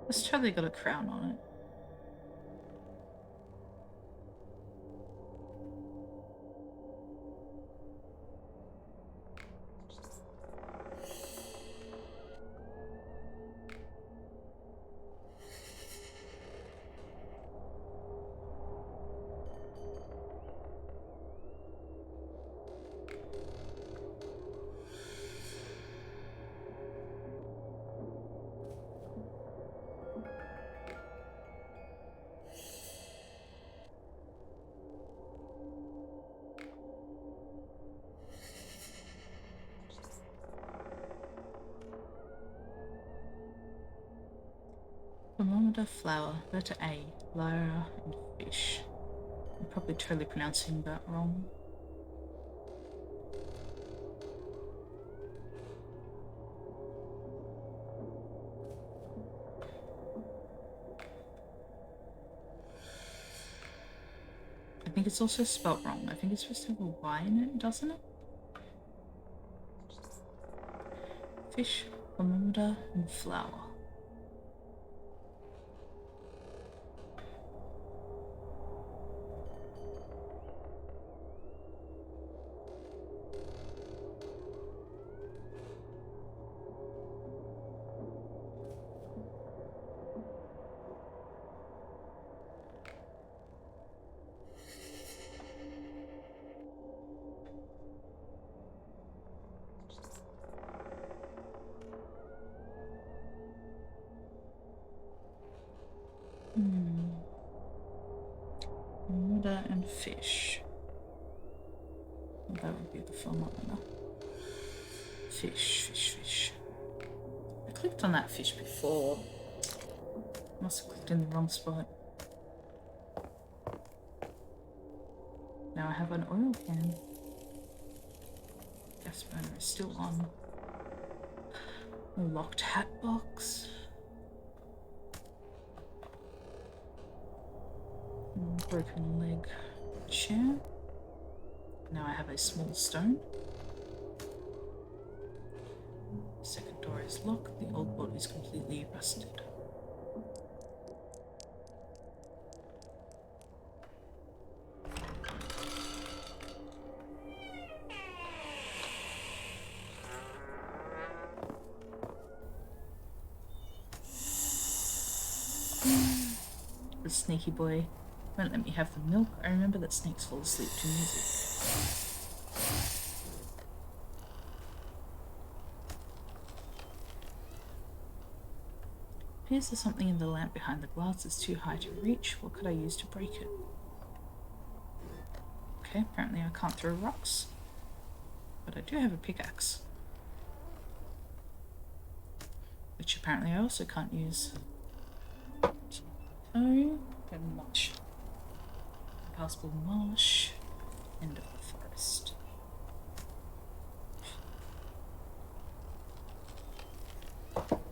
Speaker 1: It's totally got a crown on it. Thermometer, flower, letter A, lyra, and fish. I'm probably totally pronouncing that wrong. I think it's also spelt wrong. I think it's supposed to have a Y in it, doesn't it? Fish, thermometer, and flower. fish. Well, that would be the thermometer. Fish, fish, fish. I clicked on that fish before. Must have clicked in the wrong spot. Now I have an oil can. Gas burner is still on. A locked hat box. Broken leg chair. Now I have a small stone. Second door is locked. The old boat is completely rusted. The sneaky boy won't let me have the milk. I remember that snakes fall asleep to music. Appears there's something in the lamp behind the glass that's too high to reach. What could I use to break it? Okay, apparently I can't throw rocks. But I do have a pickaxe. Which apparently I also can't use. So, marsh. Impassable marsh. End of the forest.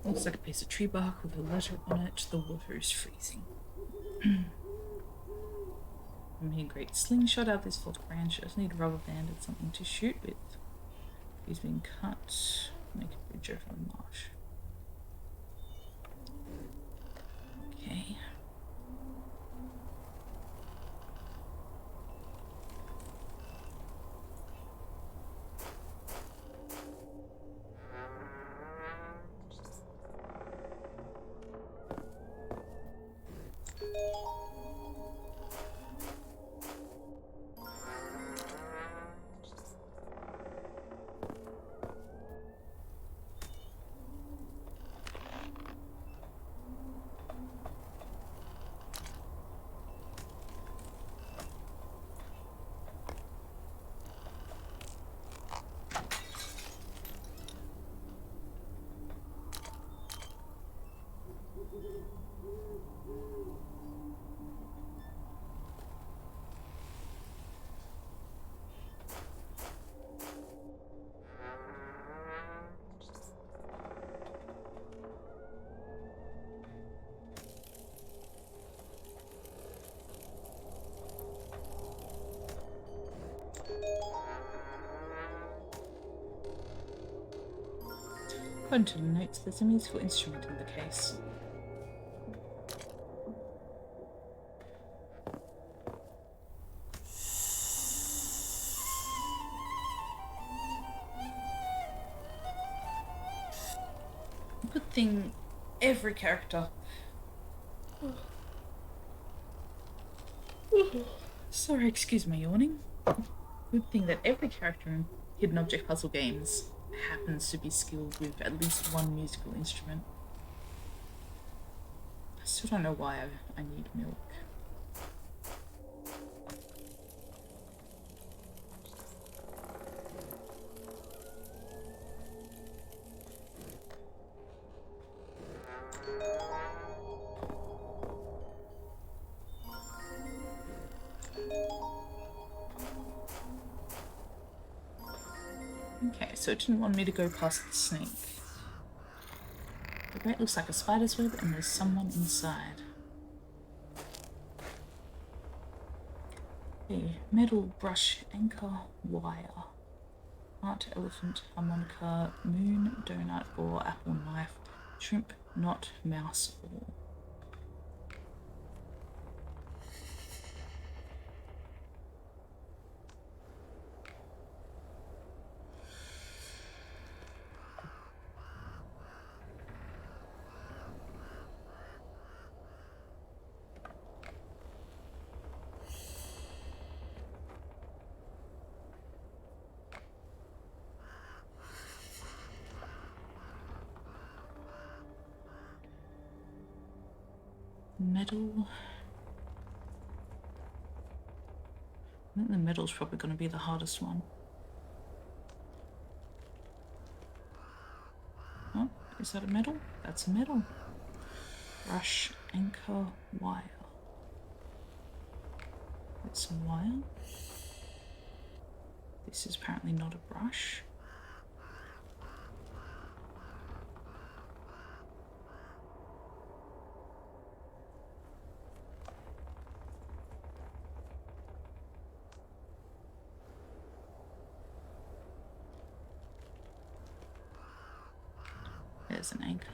Speaker 1: Looks like a piece of tree bark with a letter on it. The water is freezing. I made a great slingshot out of this false branch. I just need a rubber band and something to shoot with. He's been cut. Make a bridge over the marsh. Okay. According to the notes, there's a musical instrument in the case. Good thing every character... Sorry, excuse my yawning. Good thing that every character in hidden object puzzle games happens to be skilled with at least one musical instrument. I still don't know why I need milk. Okay, so it didn't want me to go past the snake. The grate looks like a spider's web and there's someone inside. Okay, metal brush, anchor, wire. Heart, elephant, harmonica, moon, donut, or apple knife, shrimp, knot, mouse, or. Metal. the metal's probably going to be the hardest one. Oh, is that a metal? That's a metal. Brush, anchor, wire. It's some wire. This is apparently not a brush. There's an anchor.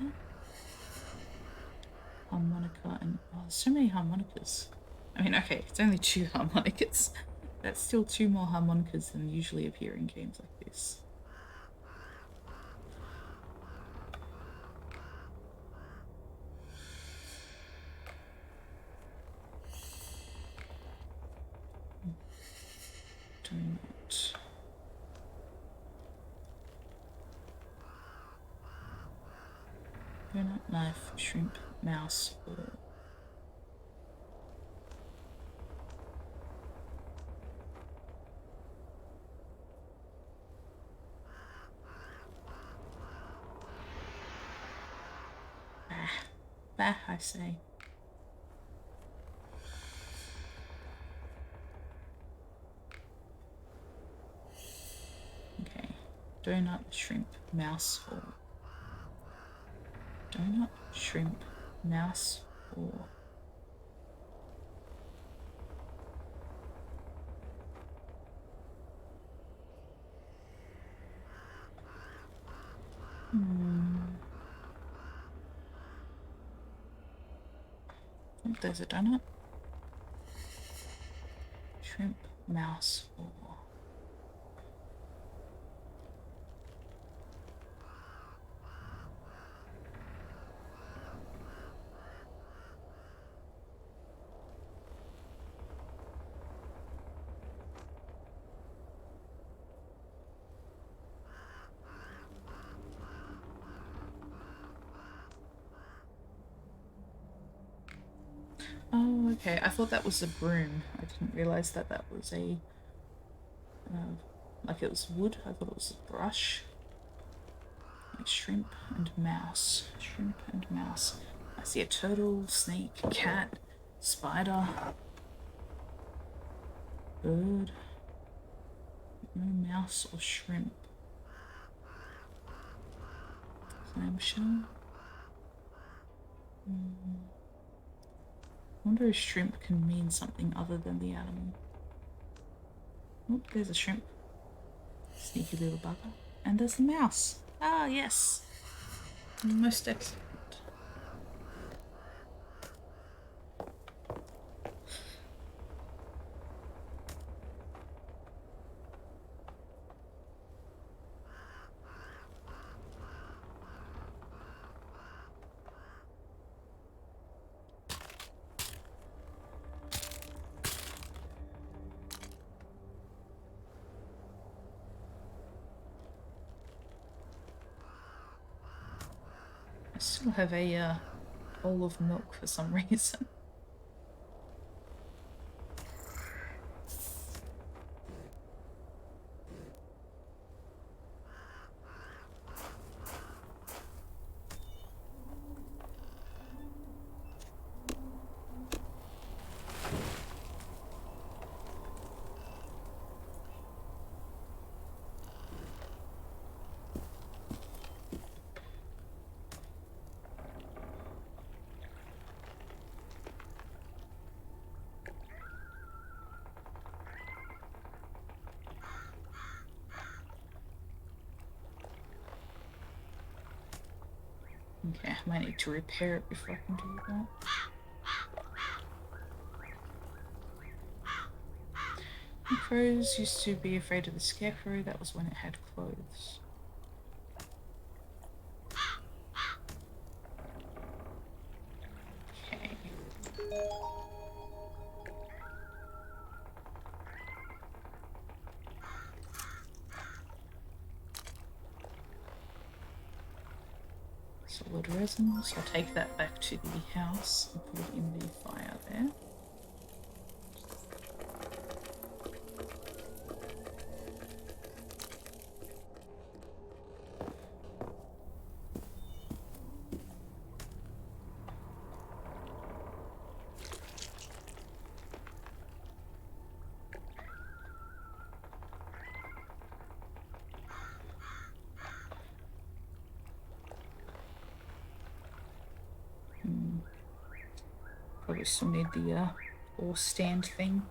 Speaker 1: Harmonica and... oh, there's so many harmonicas. I mean, okay, it's only 2 harmonicas. That's still 2 more harmonicas than usually appear in games like this. Donut. Donut, knife, shrimp, mouse, or... bah, I say. Okay. Donut, shrimp, mouse, or... donut, shrimp, mouse, or... Oh, there's a donut. Shrimp, mouse, or... oh, okay. I thought that was a broom. I didn't realise that that was a... like it was wood. I thought it was a brush. Like shrimp and mouse. Shrimp and mouse. I see a turtle, snake, cat, spider, bird. No mouse or shrimp. Clamshell. I wonder if shrimp can mean something other than the animal. Oh, there's a shrimp. Sneaky little bugger. And there's the mouse. Ah, yes. Most excellent. I still have a bowl of milk for some reason. Okay, I might need to repair it before I can do that. The crows used to be afraid of the scarecrow. That was when it had clothes. Okay. Solid resin, so I'll take that back to the house and put it in the fire there. Probably still need the ore stand thing.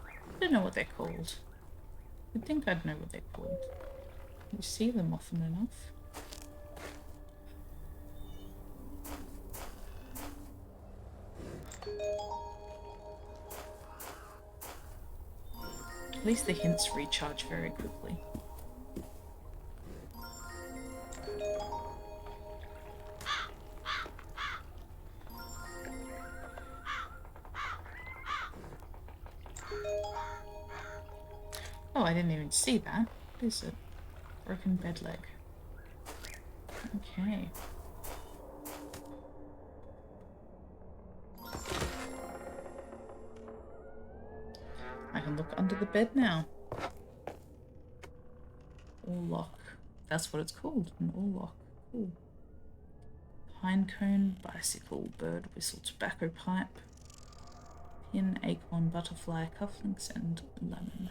Speaker 1: I don't know what they're called. You'd think I'd know what they're called. You see them often enough. At least the hints recharge very quickly. Oh, I didn't even see that. What is it? Broken bed leg. Okay. I can look under the bed now. Oarlock. That's what it's called, an oarlock. Cool. Pine cone, bicycle, bird whistle, tobacco pipe, pin, acorn, butterfly, cufflinks, and lemon.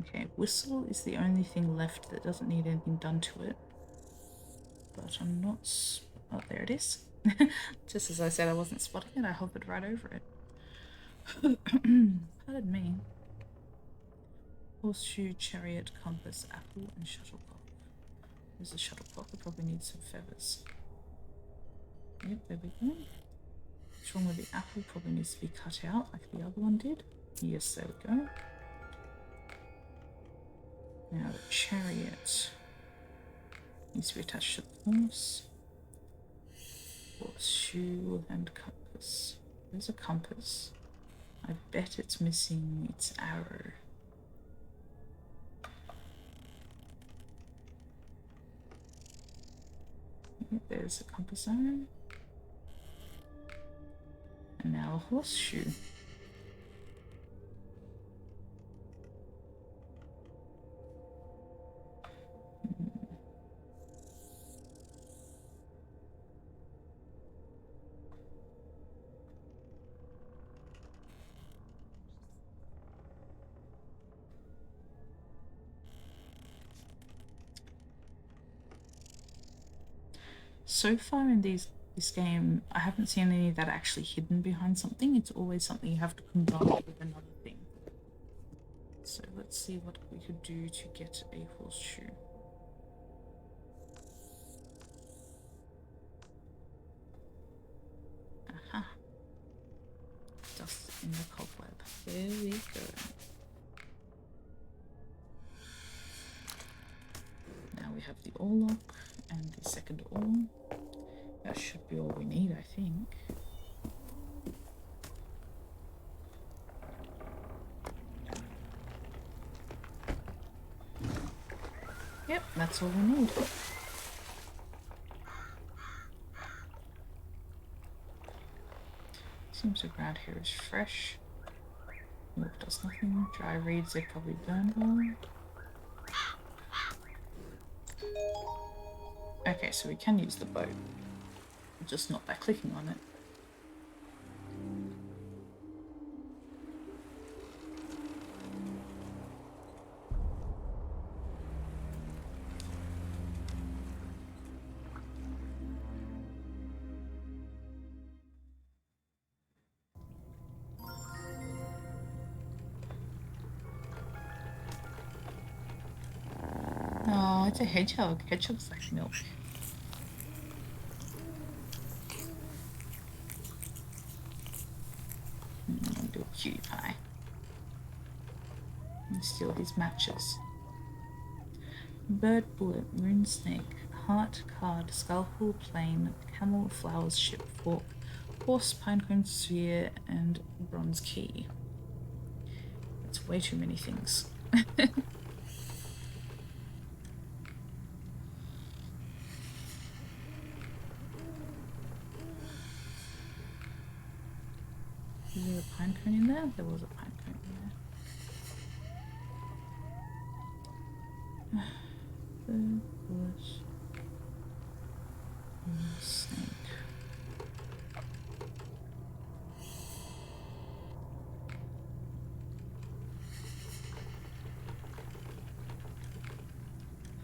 Speaker 1: Okay, whistle is the only thing left that doesn't need anything done to it. But I'm not... Oh, there it is. Just as I said I wasn't spotting it, I hovered right over it. Pardon me. Horseshoe, chariot, compass, apple, and shuttlecock. There's a shuttlecock. I probably need some feathers. Yep, there we go. What's wrong with the apple? Probably needs to be cut out like the other one did. Yes, there we go. Now the chariot needs to be attached to the horse. Horseshoe and compass. There's a compass. I bet it's missing its arrow. Yep, there's a compass arrow. And now a horseshoe. So far in this game, I haven't seen any that are actually hidden behind something. It's always something you have to combine with another thing. So let's see what we could do to get a horseshoe. Aha. Dust in the cobweb. There we go. Now we have the oarlock and the second oar. That should be all we need, I think. Yep, that's all we need. Seems the ground here is fresh. Milk does nothing. Dry reeds, they probably burned well. Okay, so we can use the boat. Just not by clicking on it. Oh, it's a hedgehog. Hedgehogs like milk. Do a cutie pie. And steal his matches. Bird, bullet, rune snake, heart, card, skull, plane, camel, flowers, ship, fork, horse, pinecone, sphere, and bronze key. That's way too many things. Is there a pine cone in there? There was a pine cone in there. Bird, bullet, snake.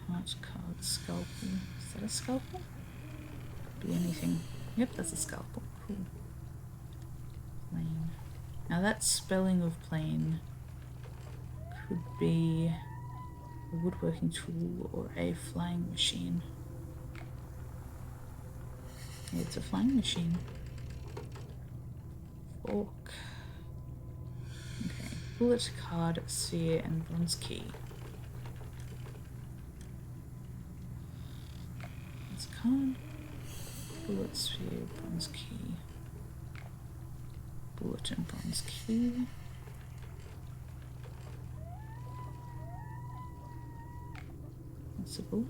Speaker 1: Heart card, scalpel. Is that a scalpel? Could be anything. Yep, that's a scalpel. Cool. Plane. Now that spelling of plane could be a woodworking tool or a flying machine. It's a flying machine. Fork. Okay. Bullet, card, sphere, and bronze key. That's a card. Bullet, sphere, bronze key. Bullet and bronze key. That's a bullet.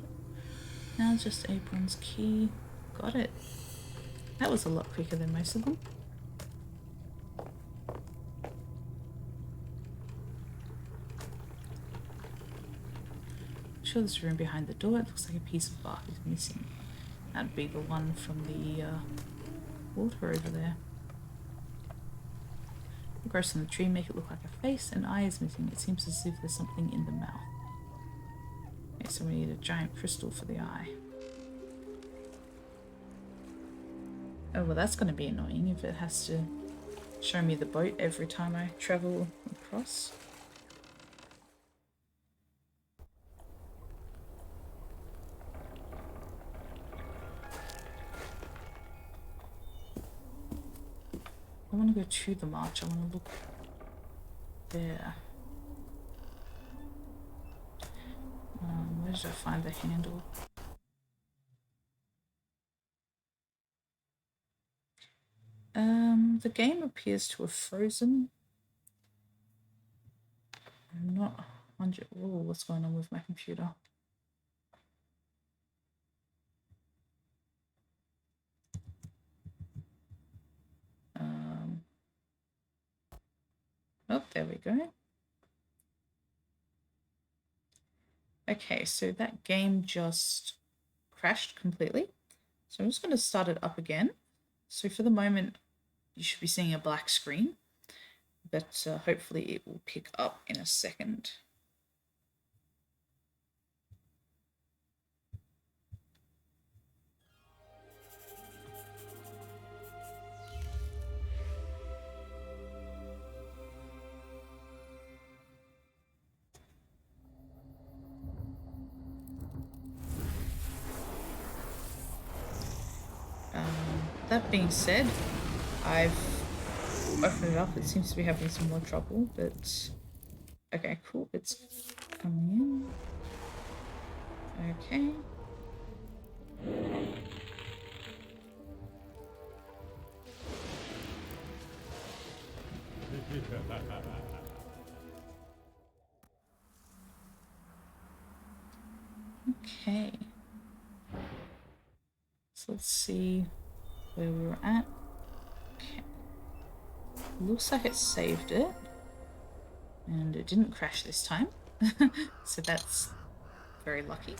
Speaker 1: Now just a bronze key. Got it. That was a lot quicker than most of them. I'm sure there's a room behind the door. It looks like a piece of bark is missing. That'd be the one from the water over there. Gross on the tree, make it look like a face. An eye is missing. It seems as if there's something in the mouth. Okay, so we need a giant crystal for the eye. Oh, well that's going to be annoying if it has to show me the boat every time I travel across. I want to go to the march. I want to look there. Where did I find the handle? The game appears to have frozen. I'm not 100. Oh, what's going on with my computer? Oh, there we go. Okay, so that game just crashed completely. So I'm just going to start it up again. So for the moment, you should be seeing a black screen, but hopefully it will pick up in a second. That being said, I've opened it up. It seems to be having some more trouble, but okay, cool. It's coming in. Okay. Okay. So let's see where we were at. Okay. Looks like it saved it. And it didn't crash this time. So that's very lucky.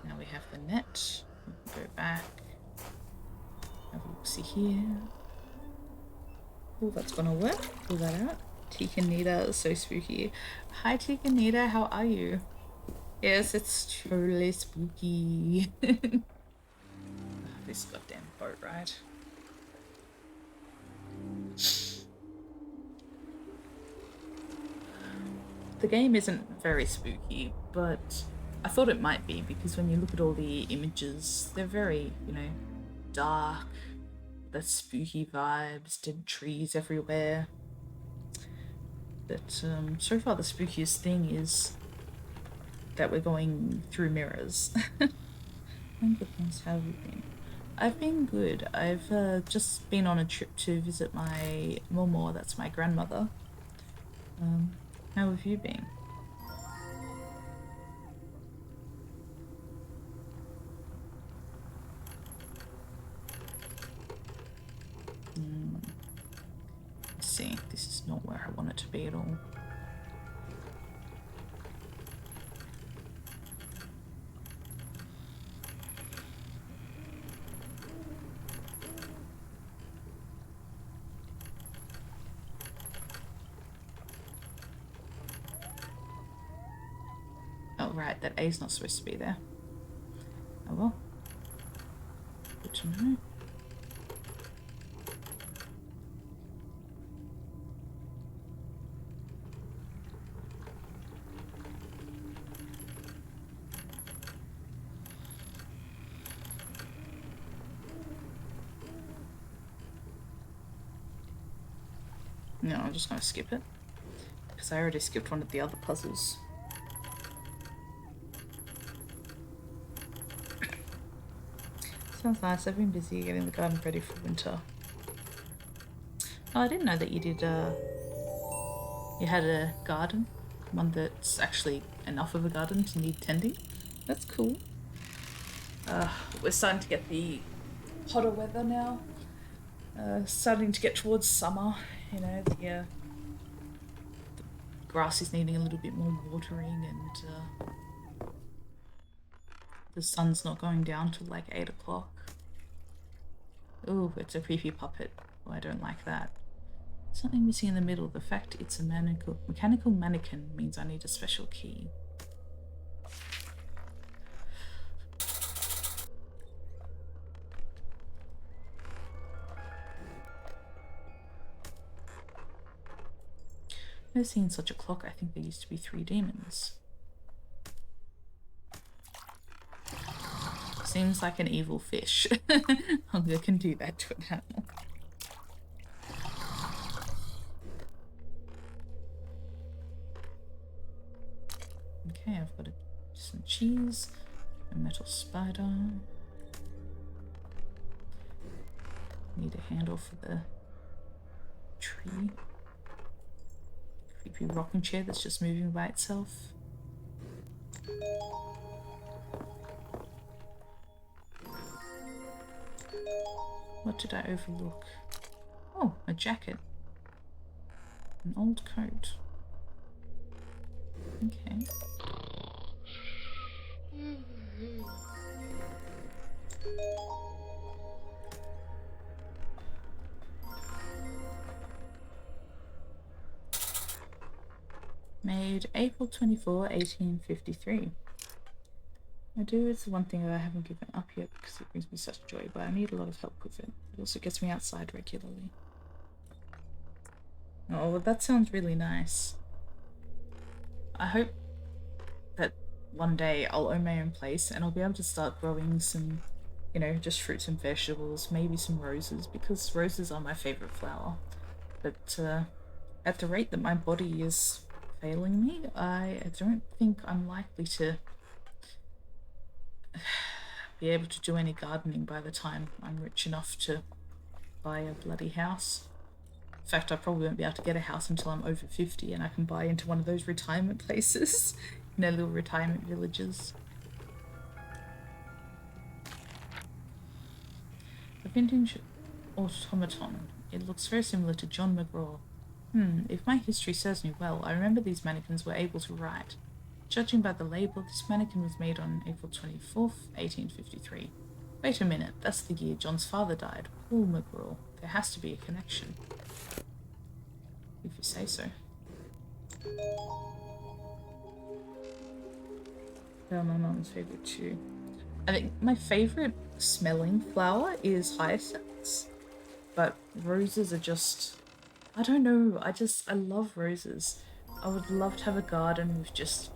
Speaker 1: Now we have the net. We can go back. Have a look, see here. Oh, that's gonna work. Pull that out. Tikanita, so spooky. Hi Tikanita, how are you? Yes, it's totally spooky. This goddamn boat ride. The game isn't very spooky, but I thought it might be because when you look at all the images, they're very, you know, dark, the spooky vibes, dead trees everywhere. But so far the spookiest thing is that we're going through mirrors. And goodness, how have you been? I've been good. I've just been on a trip to visit my Momo, that's my grandmother. How have you been? See, this is not where I want it to be at all. Oh, right, that A's not supposed to be there. Oh well. Good to know. No, I'm just gonna skip it. Because I already skipped one of the other puzzles. Sounds nice. I've been busy getting the garden ready for winter. Oh, I didn't know that you did, you had a garden. One that's actually enough of a garden to need tending. That's cool. We're starting to get the hotter weather now. Starting to get towards summer. You know, the grass is needing a little bit more watering, and the sun's not going down till like 8 o'clock. Ooh, it's a creepy puppet. Oh, I don't like that. Something missing in the middle. The fact it's a mechanical mannequin means I need a special key. I've never seen such a clock. I think there used to be 3 demons. Seems like an evil fish. Hunger can do that to an animal. Okay, I've got some cheese, a metal spider. Need a handle for the tree. Creepy rocking chair that's just moving by itself. What did I overlook? Oh, a jacket. An old coat. Okay. Made April 24, 1853. It's the one thing that I haven't given up yet because it brings me such joy, but I need a lot of help with it. It also gets me outside regularly. Oh, well, that sounds really nice. I hope that one day I'll own my own place and I'll be able to start growing some, you know, just fruits and vegetables, maybe some roses, because roses are my favorite flower. But at the rate that my body is failing me, I don't think I'm likely to be able to do any gardening by the time I'm rich enough to buy a bloody house. In fact, I probably won't be able to get a house until I'm over 50 and I can buy into one of those retirement places. You know, little retirement villages. A vintage automaton. It looks very similar to John McGraw. If my history serves me well, I remember these mannequins were able to write. Judging by the label, this mannequin was made on April 24th, 1853. Wait a minute, that's the year John's father died. Paul McGraw. There has to be a connection. If you say so. They're my mum's favourite too. I think my favourite smelling flower is hyacinths. But roses are just... I don't know, I love roses. I would love to have a garden with just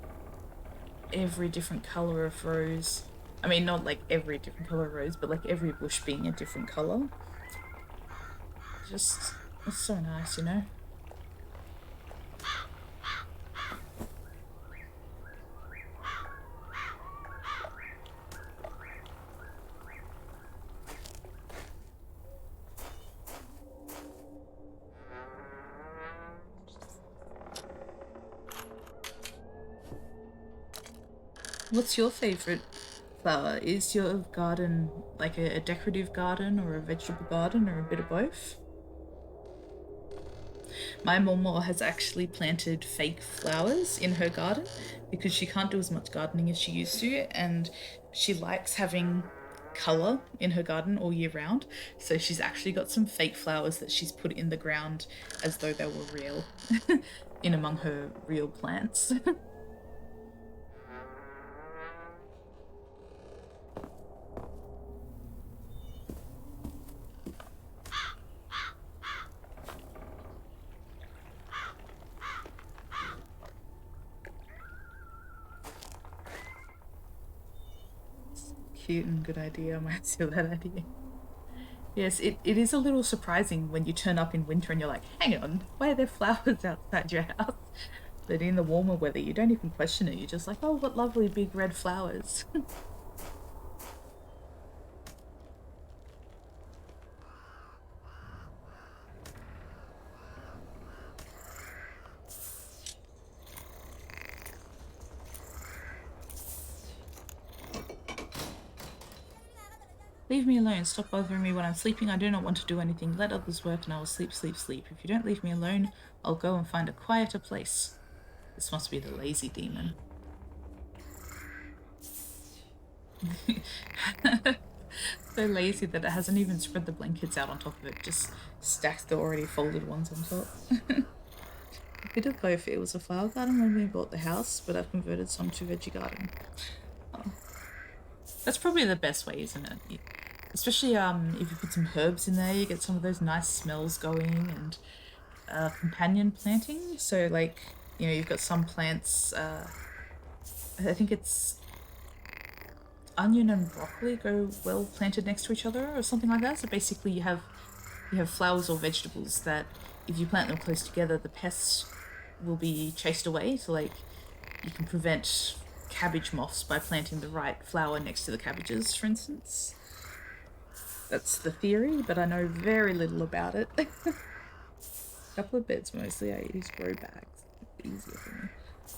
Speaker 1: every different colour of rose. I mean, not like every different colour of rose, but like every bush being a different colour. Just, it's so nice, you know? What's your favourite flower? Is your garden like a decorative garden or a vegetable garden or a bit of both? My Momo has actually planted fake flowers in her garden because she can't do as much gardening as she used to, and she likes having colour in her garden all year round. So she's actually got some fake flowers that she's put in the ground as though they were real in among her real plants. Cute and good idea. I might steal that idea. Yes, it is a little surprising when you turn up in winter and you're like, hang on, why are there flowers outside your house? But in the warmer weather, you don't even question it. You're just like, oh, what lovely big red flowers. Leave me alone. Stop bothering me when I'm sleeping. I do not want to do anything. Let others work and I will sleep, sleep, sleep. If you don't leave me alone, I'll go and find a quieter place. This must be the lazy demon. So lazy that it hasn't even spread the blankets out on top of it. Just stacks the already folded ones on top. A bit of both. It was a flower garden when we bought the house, but I've converted some to veggie garden. Oh. That's probably the best way, isn't it? Especially if you put some herbs in there, you get some of those nice smells going, and companion planting. So like, you know, you've got some plants, I think it's onion and broccoli go well planted next to each other or something like that. So basically you have flowers or vegetables that if you plant them close together, the pests will be chased away. So like you can prevent cabbage moths by planting the right flower next to the cabbages, for instance. That's the theory, but I know very little about it. A couple of beds mostly. I use grow bags. It's easier for me.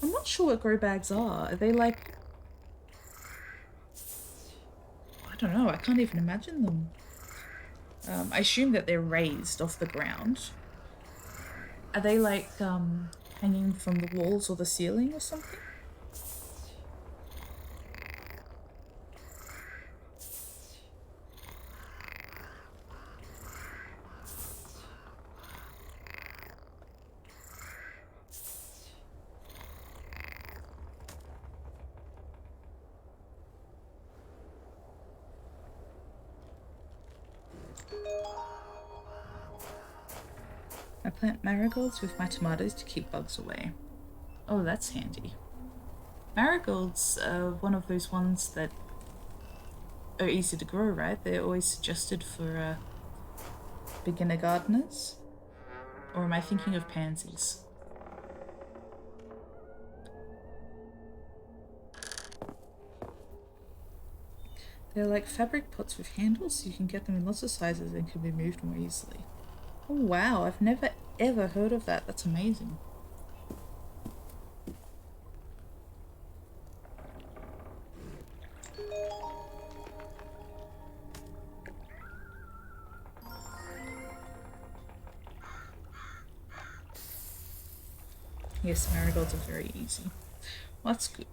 Speaker 1: I'm not sure what grow bags are. Are they like... I don't know. I can't even imagine them. I assume that they're raised off the ground. Are they like hanging from the walls or the ceiling or something? I plant marigolds with my tomatoes to keep bugs away. Oh, that's handy. Marigolds are one of those ones that are easy to grow, right? They're always suggested for beginner gardeners. Or am I thinking of pansies? They're like fabric pots with handles, so you can get them in lots of sizes and can be moved more easily. Oh wow, I've never ever heard of that. That's amazing. Yes, marigolds are very easy. Well, that's good.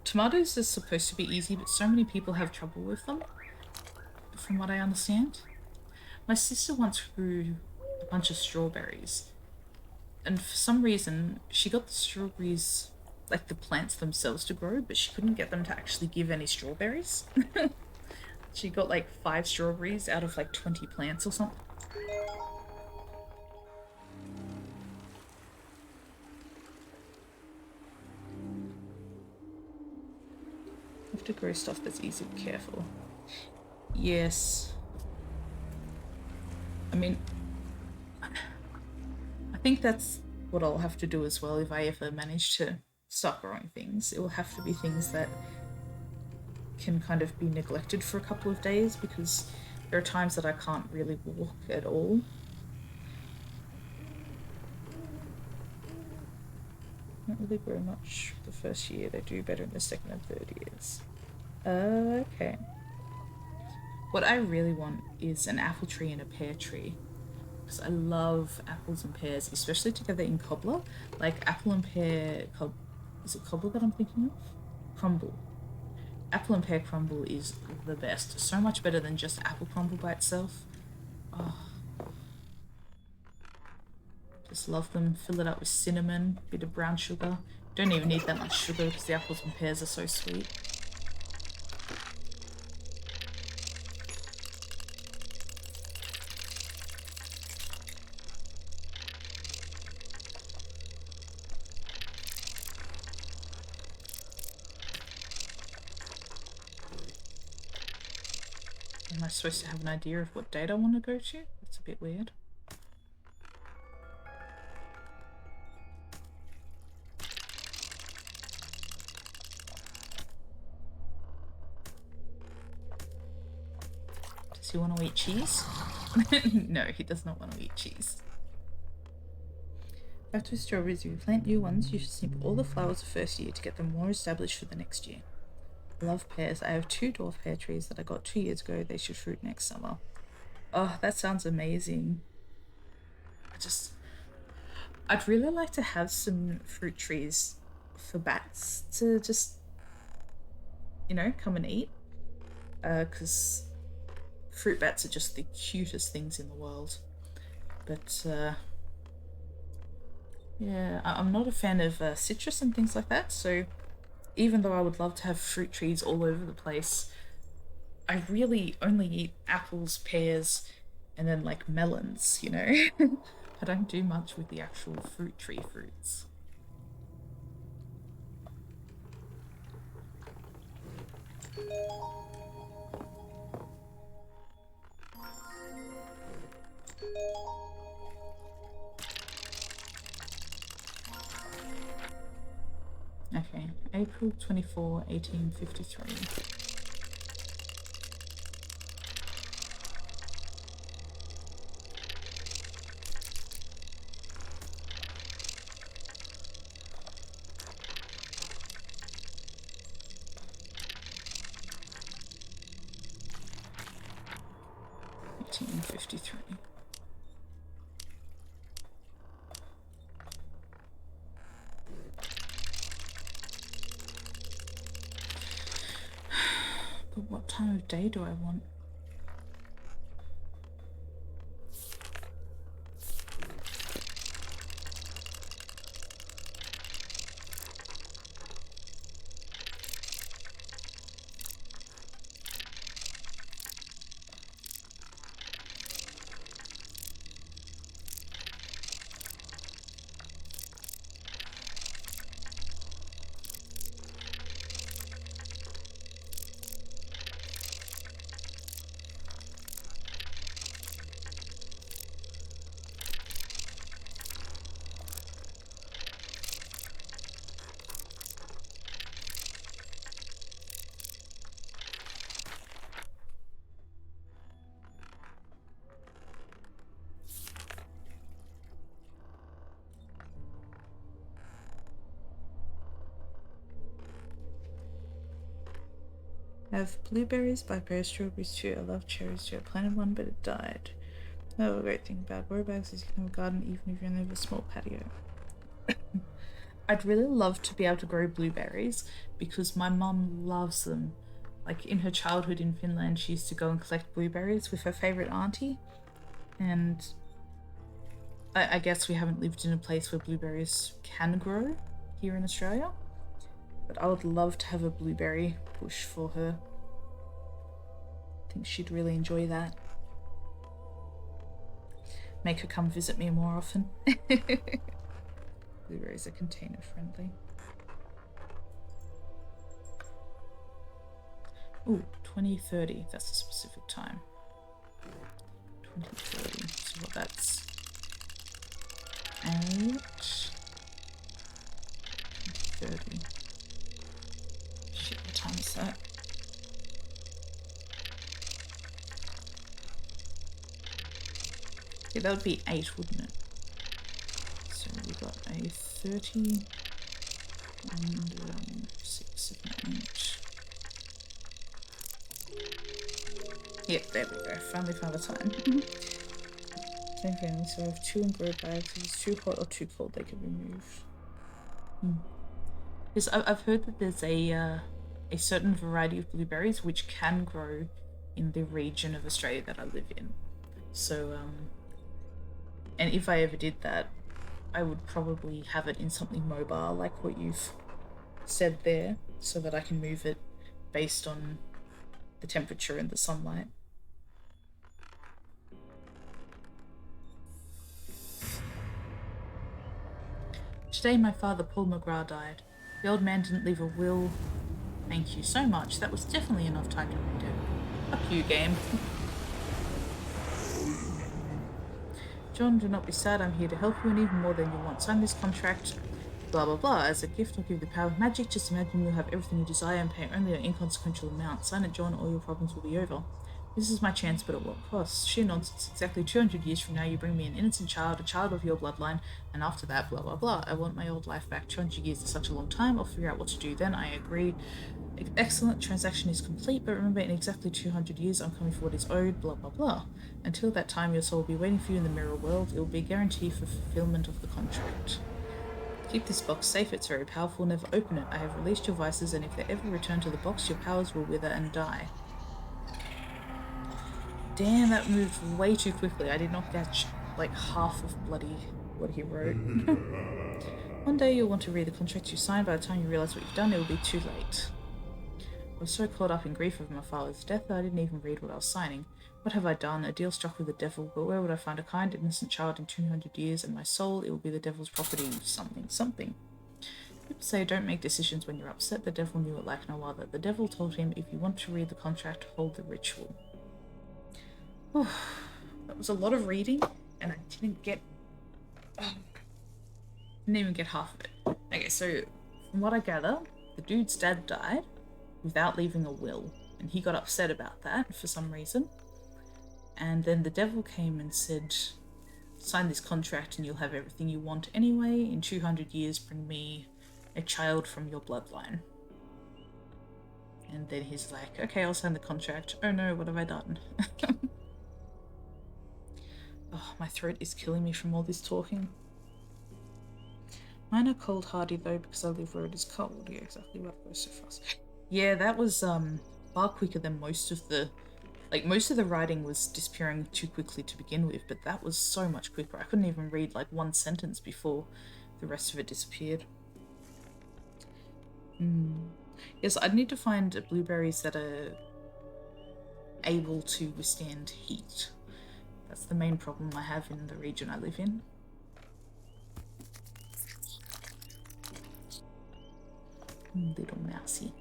Speaker 1: Tomatoes are supposed to be easy, but so many people have trouble with them, from what I understand. My sister once grew a bunch of strawberries, and for some reason, she got the strawberries, like the plants themselves, to grow, but she couldn't get them to actually give any strawberries. She got like 5 strawberries out of like 20 plants or something. I have to grow stuff that's easy and careful. Yes. I mean, I think that's what I'll have to do as well if I ever manage to start growing things. It will have to be things that can kind of be neglected for a couple of days because there are times that I can't really walk at all. Don't really grow much the first year. They do better in the second and third years. Okay. What I really want is an apple tree and a pear tree. because I love apples and pears, especially together in cobbler. Like apple and pear, is it cobbler that I'm thinking of? Crumble. Apple and pear crumble is the best. So much better than just apple crumble by itself. Oh, just love them. Fill it up with cinnamon, bit of brown sugar. Don't even need that much sugar because the apples and pears are so sweet. Am I supposed to have an idea of what date I want to go to? That's a bit weird. Does he want to eat cheese? No, he does not want to eat cheese. Back to strawberries, if you plant new ones, you should snip all the flowers the first year to get them more established for the next year. I love pears. I have 2 dwarf pear trees that I got 2 years ago. They should fruit next summer. Oh, that sounds amazing. I'd really like to have some fruit trees for bats to just, you know, come and eat. Because fruit bats are just the cutest things in the world. But, yeah, I'm not a fan of citrus and things like that, so even though I would love to have fruit trees all over the place, I really only eat apples, pears, and then like melons, you know? I don't do much with the actual fruit tree fruits. Okay, April 24, 1853. But what time of day do I want? I have blueberries, blackberries, strawberries too. I love cherries too. I planted one, but it died. Oh, a great thing about grow bags is you can have a garden even if you only have a small patio. I'd really love to be able to grow blueberries because my mum loves them. Like in her childhood in Finland, she used to go and collect blueberries with her favourite auntie. And I guess we haven't lived in a place where blueberries can grow here in Australia. But I would love to have a blueberry bush for her. I think she'd really enjoy that. Make her come visit me more often. Blueberries are container friendly. Ooh, 2030. That's a specific time. 2030. So what that's 8. 2030. Shit, what time is that? Yeah, that would be 8, wouldn't it? So we got a 30 and 6, 7, 8. Yep, there we go. Finally found the time. Same family, so I have 2 in grow bags. If it's too hot or too cold, they can be moved. Because I've heard that there's a certain variety of blueberries which can grow in the region of Australia that I live in. So, and if I ever did that, I would probably have it in something mobile, like what you've said there, so that I can move it based on the temperature and the sunlight. Today my father, Paul McGrath, died. The old man didn't leave a will. Thank you so much. That was definitely enough time to read it. Fuck you, game. John, do not be sad. I'm here to help you and even more than you want. Sign this contract. Blah blah blah. As a gift, I'll give you the power of magic. Just imagine you'll have everything you desire and pay only an inconsequential amount. Sign it, John, or your problems will be over. This is my chance, but at what cost? Sheer nonsense. Exactly 200 years from now, you bring me an innocent child, a child of your bloodline, and after that, blah blah blah. I want my old life back. 200 years is such a long time. I'll figure out what to do then. I agree. Excellent, transaction is complete, but remember in exactly 200 years I'm coming for what is owed, blah blah blah. Until that time, your soul will be waiting for you in the mirror world. It will be a guarantee for fulfillment of the contract. Keep this box safe, it's very powerful, never open it. I have released your vices, and if they ever return to the box, your powers will wither and die. Damn, that moved way too quickly. I did not catch, like, half of bloody what he wrote. One day you'll want to read the contract you signed. By the time you realise what you've done, it will be too late. I was so caught up in grief over my father's death that I didn't even read what I was signing. What have I done? A deal struck with the devil, but where would I find a kind, innocent child in 200 years, and my soul? It will be the devil's property, something, something. People say don't make decisions when you're upset. The devil knew it like no other. The devil told him, if you want to read the contract, hold the ritual. Whew. That was a lot of reading, and I didn't even get half of it. Okay, so from what I gather, the dude's dad died without leaving a will, and he got upset about that for some reason. And then the devil came and said, sign this contract and you'll have everything you want anyway. In 200 years, bring me a child from your bloodline. And then he's like, okay, I'll sign the contract. Oh no, what have I done? Oh, my throat is killing me from all this talking. Mine are cold hardy though, because I live where it is cold. Yeah, exactly what goes so fast. Yeah, that was far quicker than most of the writing was disappearing too quickly to begin with, but that was so much quicker. I couldn't even read like one sentence before the rest of it disappeared. Yes, I'd need to find blueberries that are able to withstand heat. That's the main problem I have in the region I live in. Little mousey.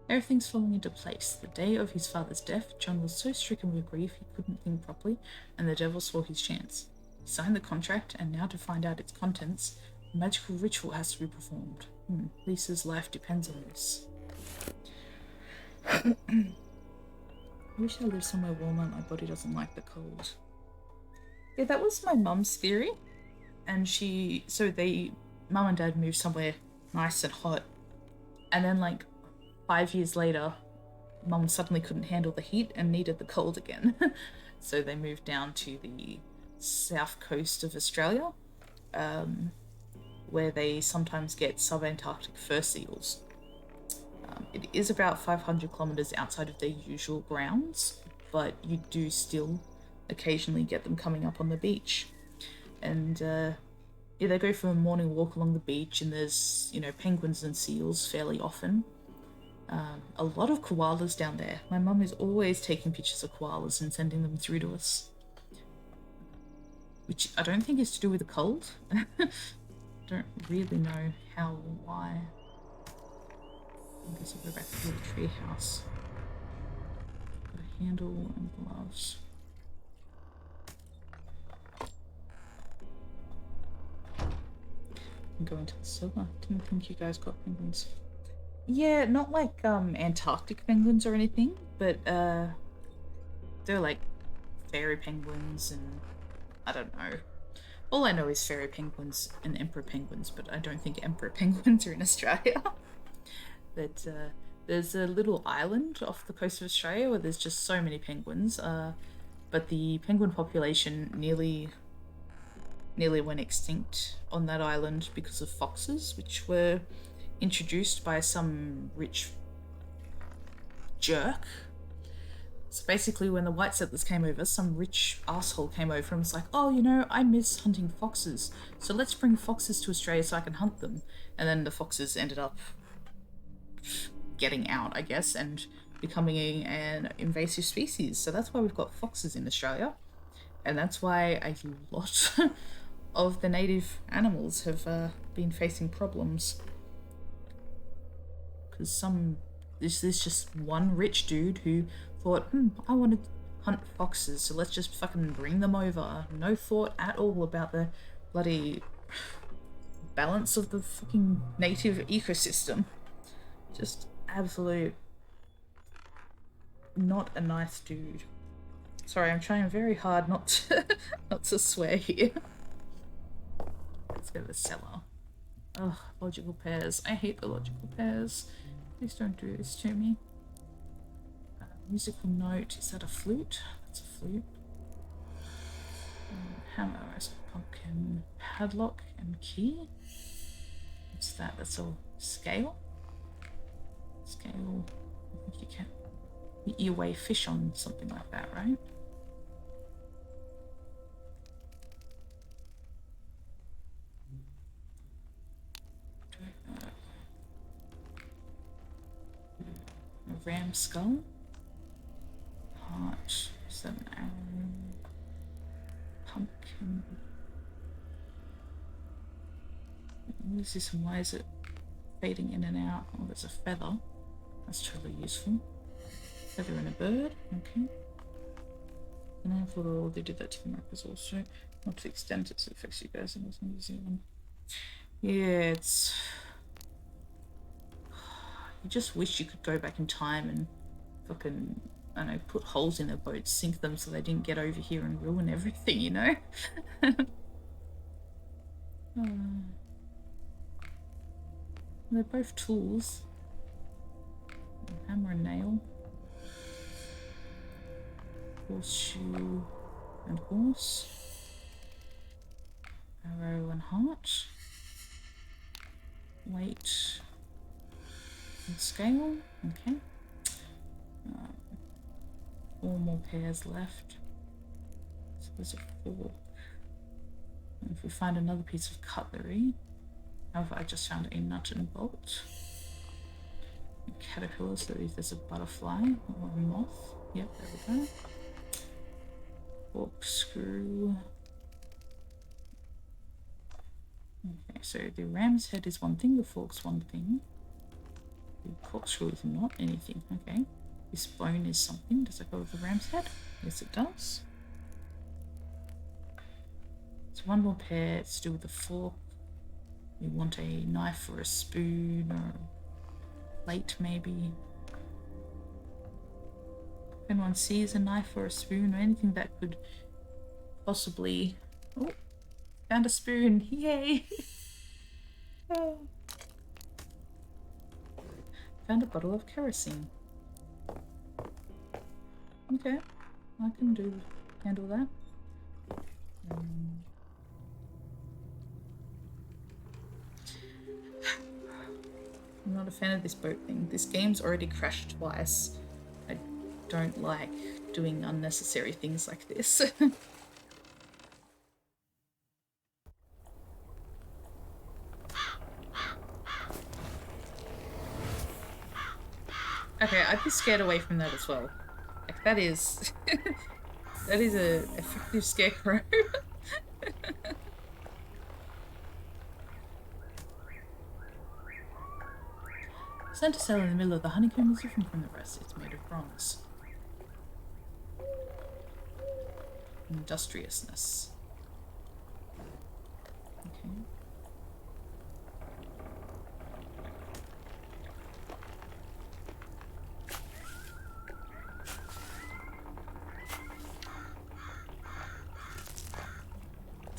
Speaker 1: Everything's falling into place. The day of his father's death, John was so stricken with grief he couldn't think properly, and the devil saw his chance. He signed the contract, and now to find out its contents, a magical ritual has to be performed. Lisa's life depends on this. I wish I lived somewhere warmer. My body doesn't like the cold. Yeah, that was my mum's theory. And mum and dad moved somewhere nice and hot. And then like 5 years later, mum suddenly couldn't handle the heat and needed the cold again. So they moved down to the south coast of Australia, where they sometimes get subantarctic fur seals. It is about 500 kilometers outside of their usual grounds, but you do still occasionally get them coming up on the beach. And they go for a morning walk along the beach, and there's, penguins and seals fairly often. A lot of koalas down there. My mum is always taking pictures of koalas and sending them through to us. Which I don't think is to do with the cold. Don't really know how or why. I guess I'll go back to the tree house. Got a handle and gloves. I'm going to the cellar. Didn't think you guys got penguins. Yeah, not like Antarctic penguins or anything, but they're like fairy penguins and I don't know. All I know is fairy penguins and emperor penguins, but I don't think emperor penguins are in Australia. But there's a little island off the coast of Australia where there's just so many penguins. But the penguin population nearly went extinct on that island because of foxes, which were introduced by some rich jerk. So basically, when the white settlers came over, some rich asshole came over and was like, oh, you know, I miss hunting foxes, so let's bring foxes to Australia so I can hunt them. And then the foxes ended up getting out, I guess, and becoming an invasive species. So that's why we've got foxes in Australia. And that's why a lot of the native animals have been facing problems. Because there's just one rich dude who thought, I want to hunt foxes, so let's just fucking bring them over. No thought at all about the bloody balance of the fucking native ecosystem. Just absolute not a nice dude. Sorry, I'm trying very hard not to swear here. Let's go to the cellar. Ugh, logical pairs. I hate the logical pairs. Please don't do this to me. Musical note. Is that a flute? That's a flute. Hammer, pumpkin, padlock, and key. What's that? That's a scale. Scale. I think you can. You weigh fish on something like that, right? A ram skull. Heart. Is that an arrow? Pumpkin. What is this and why is it fading in and out? Oh, there's a feather. That's totally useful. Feather and a bird. Okay. And I thought, oh, they did that to the markers also. Not to the extent it affects you guys in New Zealand. Yeah, it's... You just wish you could go back in time and fucking, I don't know, put holes in their boats, sink them so they didn't get over here and ruin everything, you know? They're both tools. Hammer and nail. Horseshoe and horse. Arrow and heart. Weight and scale. Okay. 4 more pairs left. So there's a 4. And if we find another piece of cutlery. However, I just found a nut and bolt. A caterpillar, so there's a butterfly or a moth. Yep, there we go. Corkscrew. Okay, so the ram's head is one thing, the fork's one thing. The corkscrew is not anything. Okay. This bone is something. Does it go with the ram's head? Yes, it does. So 1 more pair. It's to do with the fork. We want a knife or a spoon or a plate, maybe. If anyone sees a knife or a spoon or anything that could possibly... Oh, found a spoon. Yay! Oh. Found a bottle of kerosene. Okay, I can handle that. I'm not a fan of this boat thing. This game's already crashed twice. I don't like doing unnecessary things like this. Okay, I'd be scared away from that as well. Like, that is... that is a effective scarecrow. Center cell in the middle of the honeycomb is different from the rest. It's made of bronze. Industriousness. Okay.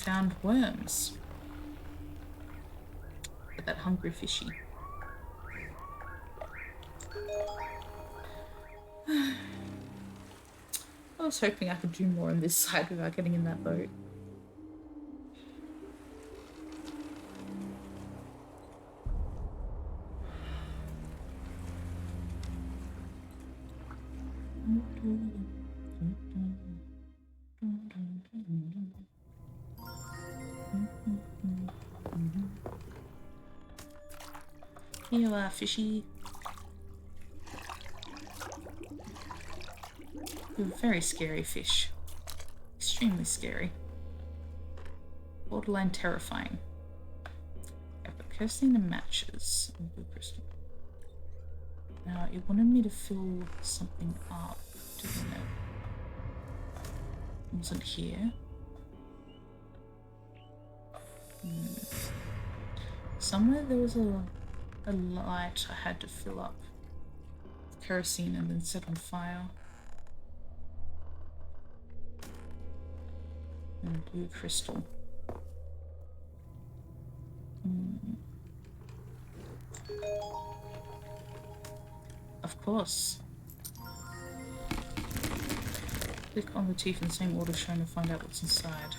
Speaker 1: found worms. Get that hungry fishy. I was hoping I could do more on this side without getting in that boat. Here you are, fishy. You're a very scary fish. Extremely scary. Borderline terrifying. I've got kerosene and matches and blue crystal. Now, it wanted me to fill something up, didn't it? It wasn't here. Somewhere there was a light I had to fill up with kerosene and then set on fire. And blue crystal. Of course. Click on the teeth in the same order shown to find out what's inside.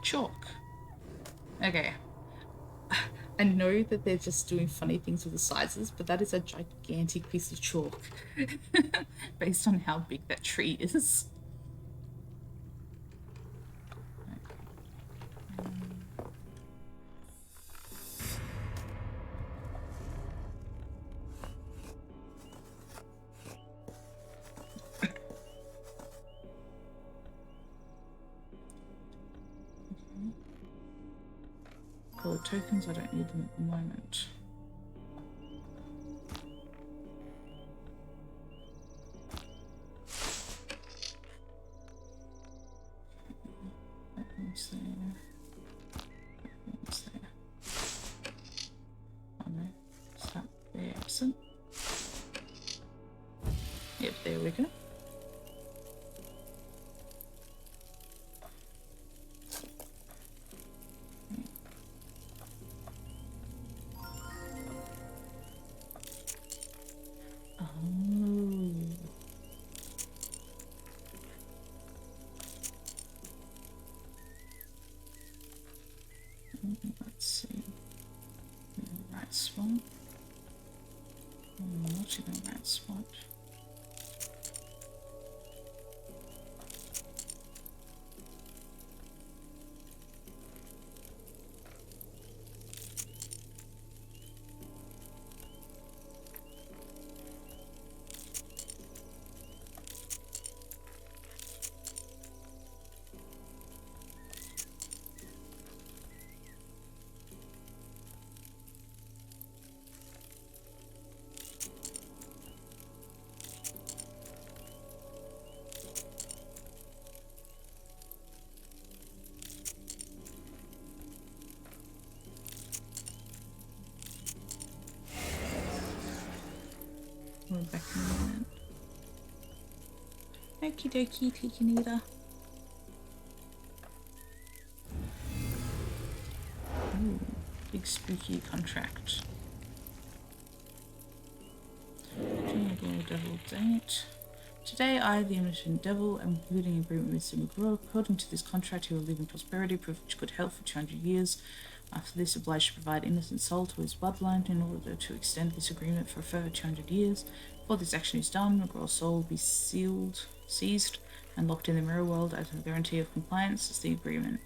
Speaker 1: Chalk. Okay. I know that they're just doing funny things with the sizes, but that is a gigantic piece of chalk based on how big that tree is. Color tokens, I don't need them at the moment. That one's there. That one's there. Oh no, is that there absent? Yep, there we go. Let's see. In the right spot. Not in the right spot. We're back in a minute. Okie dokie, taking it. Ooh, big spooky contract. Devil date. Today, I, the Omniscient Devil, am concluding an agreement with Mr. McGraw. According to this contract, he will live in prosperity, privilege, good health for 200 years. After this, obliged to provide innocent soul to his bloodline in order to extend this agreement for a further 200 years. Before this action is done, McGraw's soul will be seized, and locked in the mirror world as a guarantee of compliance as the agreement.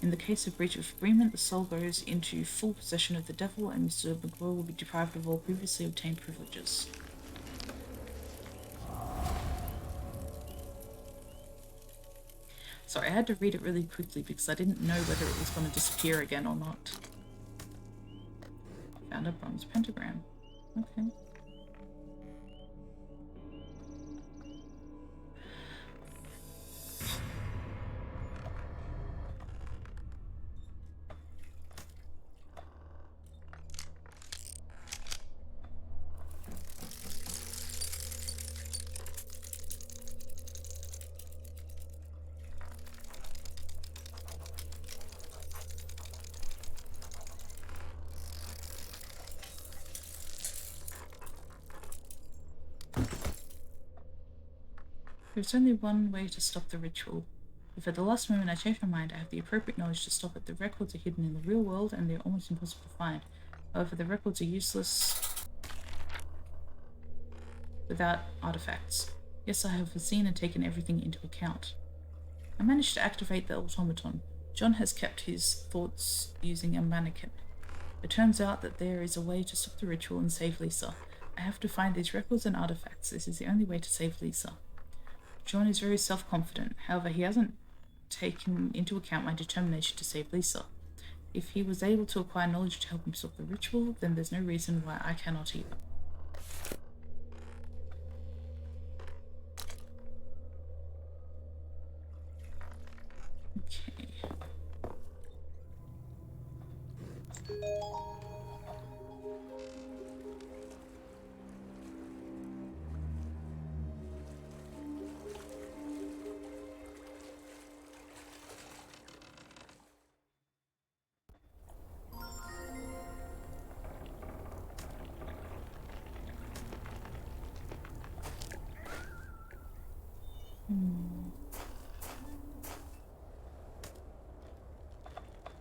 Speaker 1: In the case of breach of agreement, the soul goes into full possession of the devil, and Mr. McGraw will be deprived of all previously obtained privileges. Sorry, I had to read it really quickly because I didn't know whether it was going to disappear again or not. Found a bronze pentagram. Okay. There's only one way to stop the ritual. If at the last moment I change my mind, I have the appropriate knowledge to stop it. The records are hidden in the real world and they're almost impossible to find. However, the records are useless without artifacts. Yes, I have foreseen and taken everything into account. I managed to activate the automaton. John has kept his thoughts using a mannequin. It turns out that there is a way to stop the ritual and save Lisa. I have to find these records and artifacts. This is the only way to save Lisa. John is very self-confident. However, he hasn't taken into account my determination to save Lisa. If he was able to acquire knowledge to help him stop the ritual, then there's no reason why I cannot either. Okay.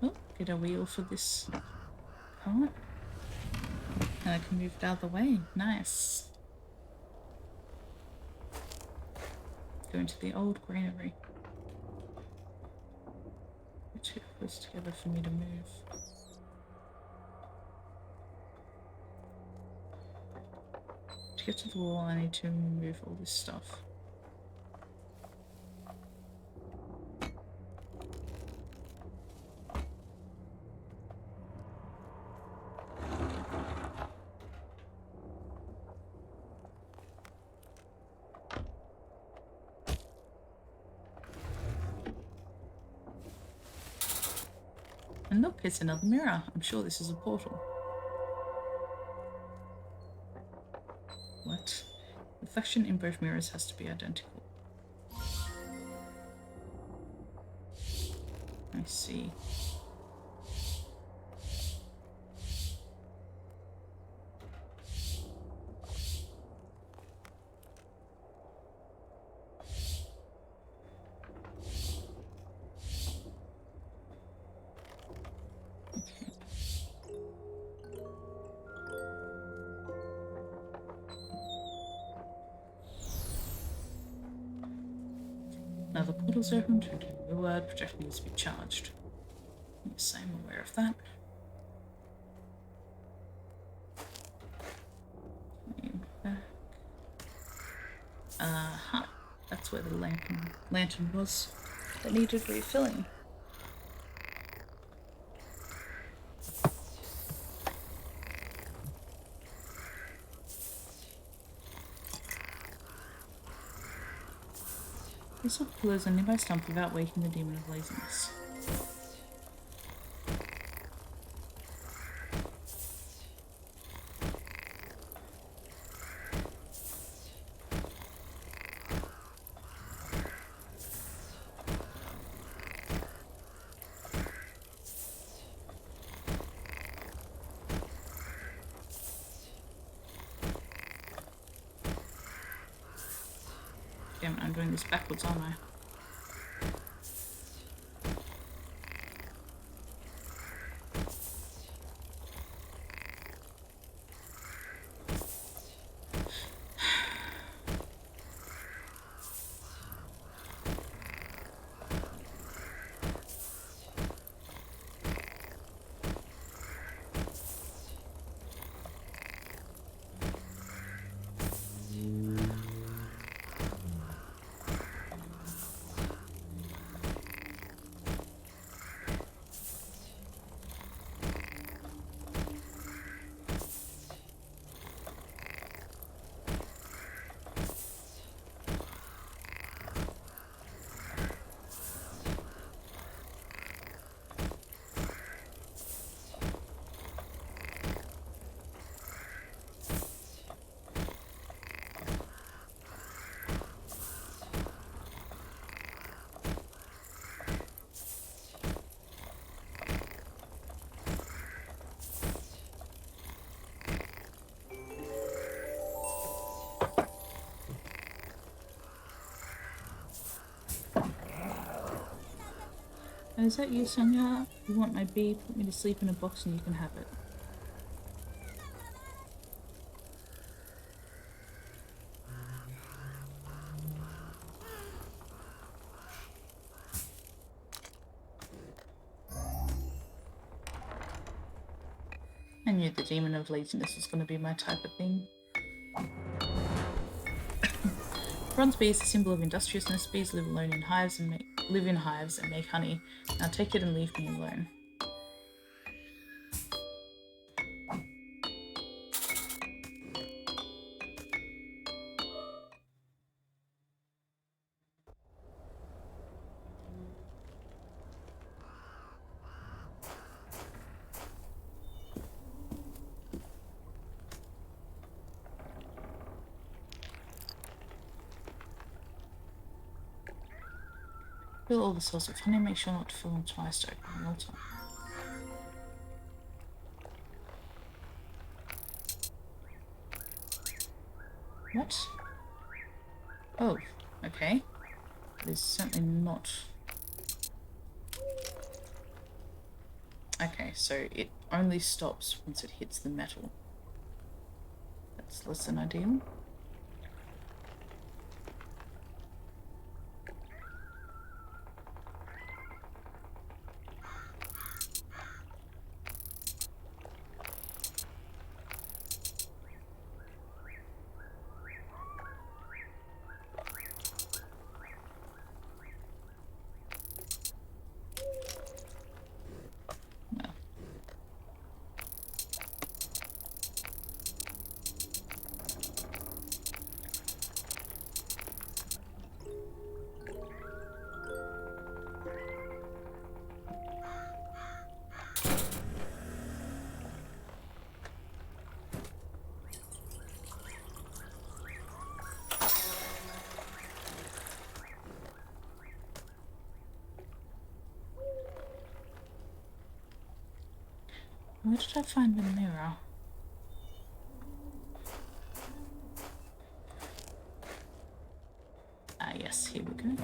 Speaker 1: Oh, get a wheel for this cart. And I can move it out of the way. Nice. Go into the old granary. Put two close together for me to move. To get to the wall, I need to move all this stuff. And look, it's another mirror. I'm sure this is a portal. What? Reflection in both mirrors has to be identical. I see. Now the portal's open to a reward, projector needs to be charged. Yes, I'm aware of that. Back. Aha, that's where the lantern was that needed refilling. This will close a nearby stump without waking the demon of laziness. Damn it, I'm doing this backwards, aren't I? Is that you, Sonia? You want my bee? Put me to sleep in a box and you can have it. I knew the demon of laziness was going to be my type of thing. Bronze bee is a symbol of industriousness. Bees live alone in hives and make honey. Now take it and leave me alone. Fill all the cells with honey. Make sure not to fill them twice to open the altar. What? Oh, okay. It is certainly not. Okay, so it only stops once it hits the metal. That's less than ideal. Where did I find the mirror? Ah, yes, here we go.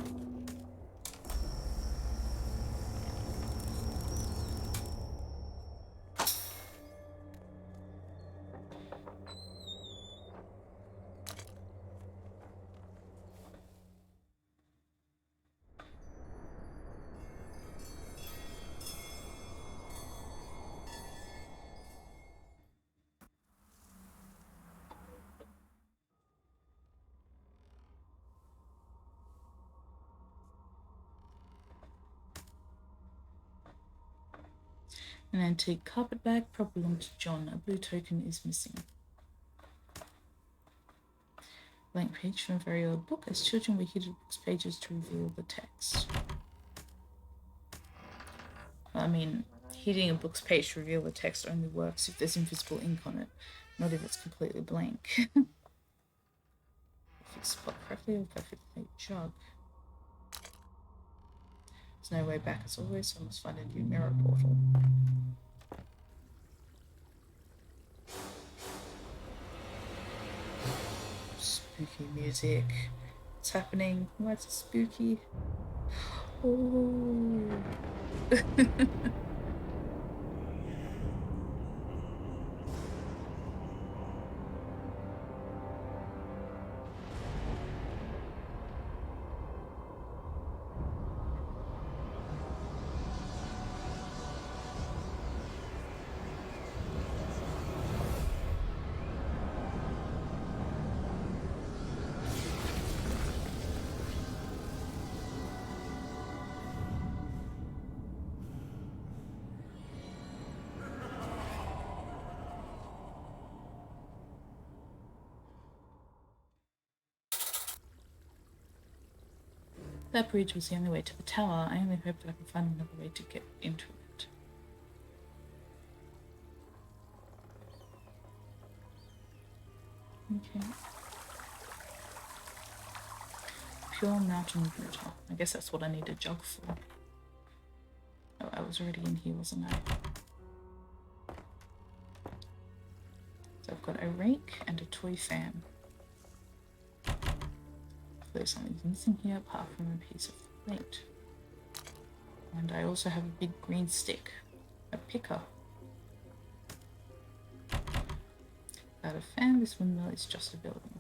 Speaker 1: An antique carpet bag probably belonged to John. A blue token is missing. Blank page from a very old book. As children, we heated books pages to reveal the text. Well, I mean, heating a book's page to reveal the text only works if there's invisible ink on it, not if it's completely blank. If it's spot correctly or perfectly jug. There's no way back as always, so I must find a new mirror portal. Spooky music. What's happening? Why is it spooky? Oh. That bridge was the only way to the tower. I only hope that I can find another way to get into it. Okay. Pure mountain water. I guess that's what I need a jug for. Oh, I was already in here, wasn't I? So I've got a rake and a toy fan. There's something missing here apart from a piece of plate. And I also have a big green stick, a picker. Without a fan, this windmill is just a building.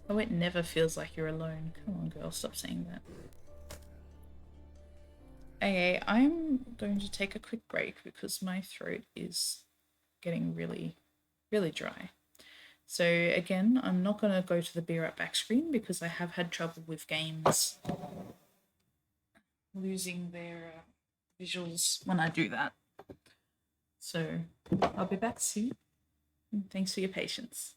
Speaker 1: Oh, it never feels like you're alone. Come on, girl, stop saying that. AA, I'm going to take a quick break because my throat is getting really, really dry. So again, I'm not going to go to the Be Right Back screen because I have had trouble with games losing their visuals when I do that. So I'll be back soon. And thanks for your patience.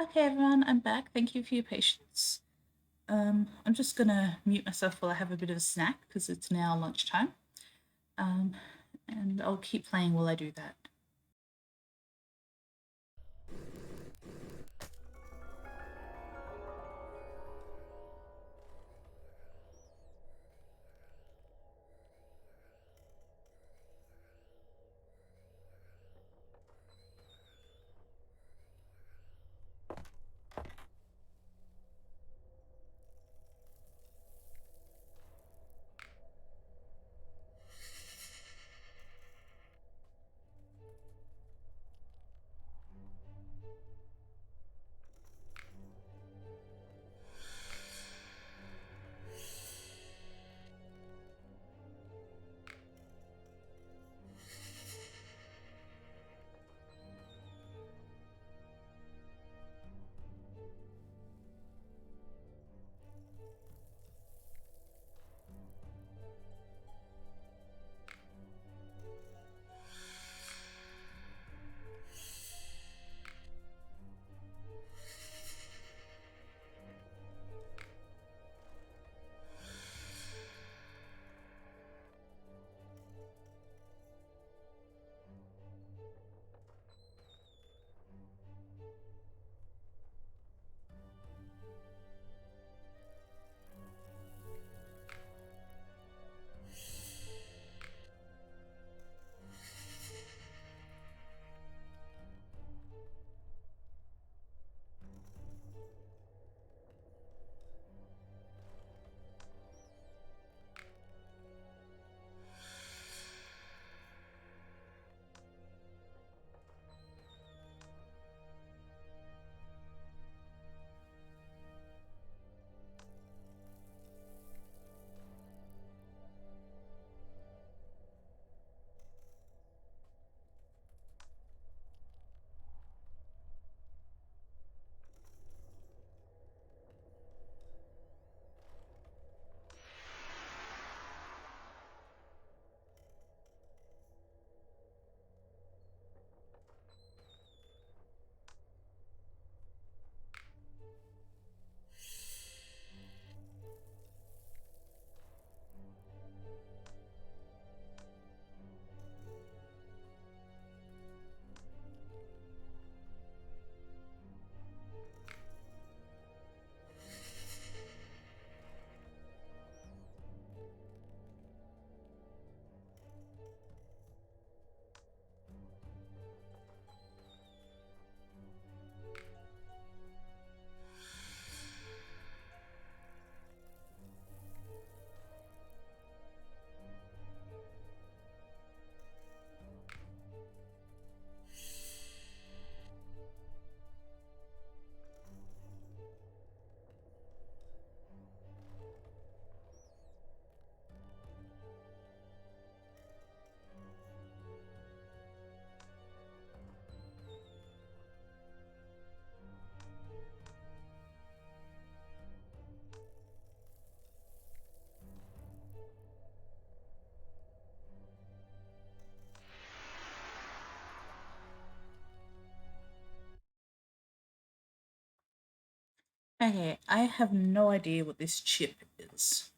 Speaker 1: Okay, everyone, I'm back. Thank you for your patience. I'm just gonna mute myself while I have a bit of a snack because it's now lunchtime. Um, and I'll keep playing while I do that. Okay, I have no idea what this chip is.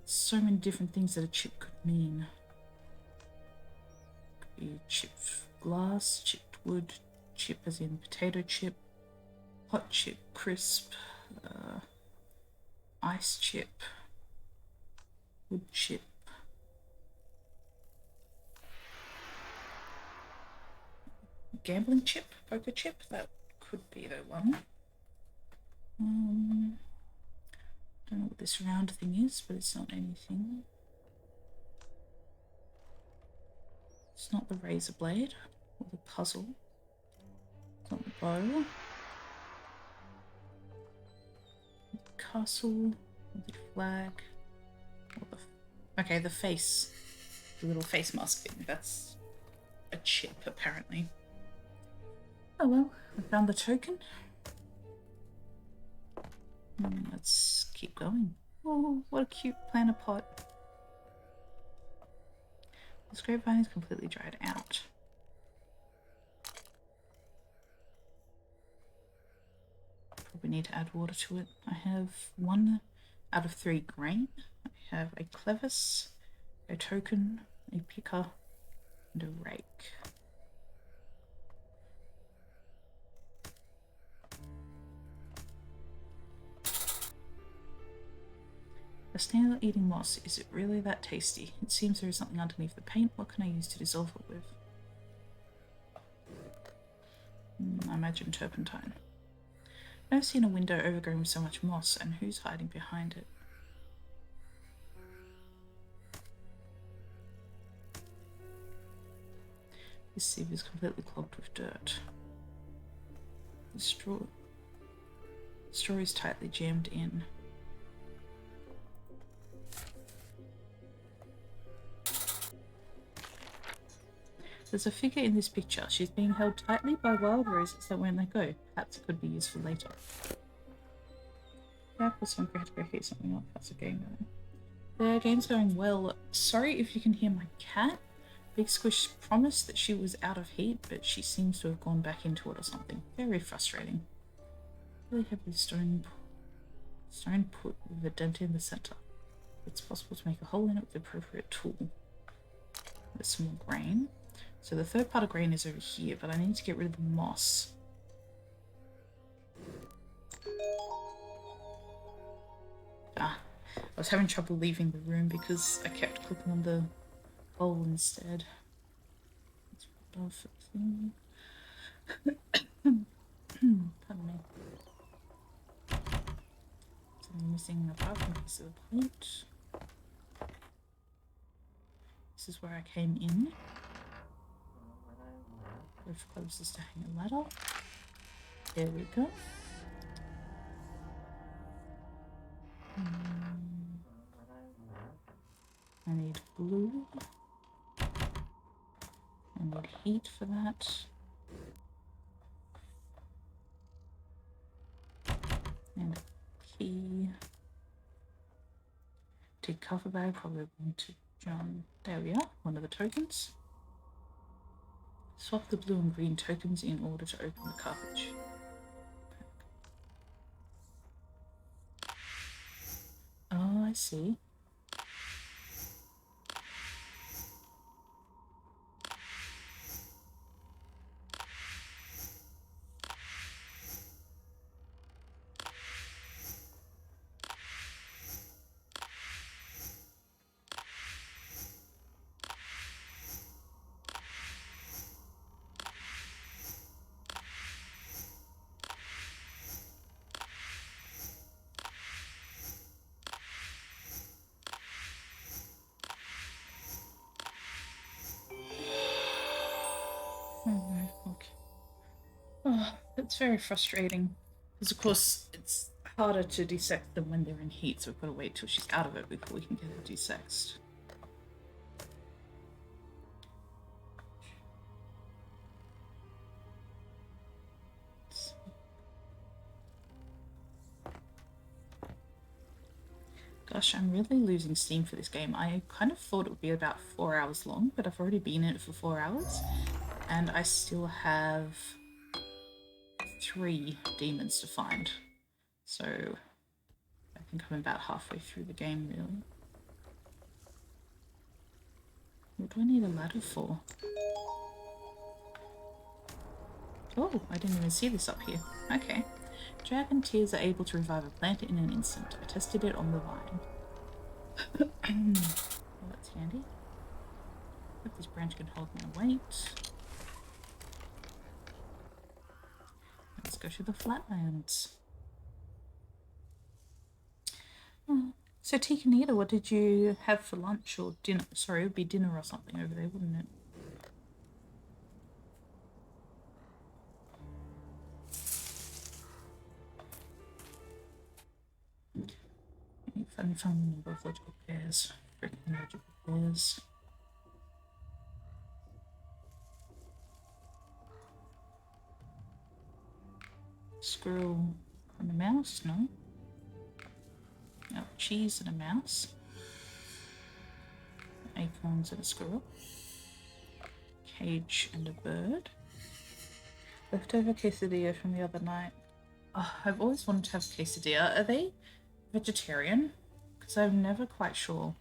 Speaker 1: So many different things that a chip could mean. Could be chipped glass, chipped wood, chip as in potato chip, hot chip, crisp, ice chip, wood chip. Gambling chip, poker chip, that could be the one. Don't know what this round thing is, but it's not anything. It's not the razor blade or the puzzle. It's not the bow. The castle, or the flag, or the... Okay, the face. The little face mask thing. That's a chip, apparently. Oh well, I found the token. Let's keep going. Oh, what a cute planter pot. This grapevine is completely dried out. Probably need to add water to it. I have 1 out of 3 grain. I have a clevis, a token, a picker, and a rake. A snail eating moss. Is it really that tasty? It seems there is something underneath the paint. What can I use to dissolve it with? I imagine turpentine. I've never seen a window overgrown with so much moss, and who's hiding behind it? This sieve is completely clogged with dirt. The straw is tightly jammed in. There's a figure in this picture. She's being held tightly by wild roses that won't let go. Perhaps it could be useful later. Yeah, of course, I'm going to go heat something up. How's the game going? The game's going well. Sorry if you can hear my cat. Big Squish promised that she was out of heat, but she seems to have gone back into it or something. Very frustrating. Really heavy stone put with a dent in the center. It's possible to make a hole in it with the appropriate tool. There's some more grain. So the third part of grain is over here, but I need to get rid of the moss. I was having trouble leaving the room because I kept clicking on the hole instead. Let's put it off. Pardon me. So I'm missing a broken piece of the plate. This is where I came in. We've closest to hang a ladder. There we go. I need blue. I need heat for that. And a key. Dig cover bag, probably going to John. There we are, one of the tokens. Swap the blue and green tokens in order to open the cartridge. Oh, I see. Okay. Oh, that's very frustrating. Because of course it's harder to dissect them when they're in heat, so we've got to wait till she's out of it before we can get her desexed. Gosh, I'm really losing steam for this game. I kind of thought it would be about 4 hours long, but I've already been in it for 4 hours, and I still have 3 demons to find. So I think I'm about halfway through the game, really. What do I need a ladder for? Oh, I didn't even see this up here. Okay. Dragon tears are able to revive a plant in an instant. I tested it on the vine. Well, that's handy. Hope this branch can hold my weight. Let's go to the flatlands. Oh. So Tikanita, what did you have for lunch or dinner? Sorry, it would be dinner or something over there, wouldn't it? Funny number of logical pairs. Freaking logical pairs. Squirrel and a mouse? No. No, cheese and a mouse. acorns and a squirrel. Cage and a bird. Leftover quesadilla from the other night. Oh, I've always wanted to have quesadilla. Are they vegetarian? Because I'm never quite sure.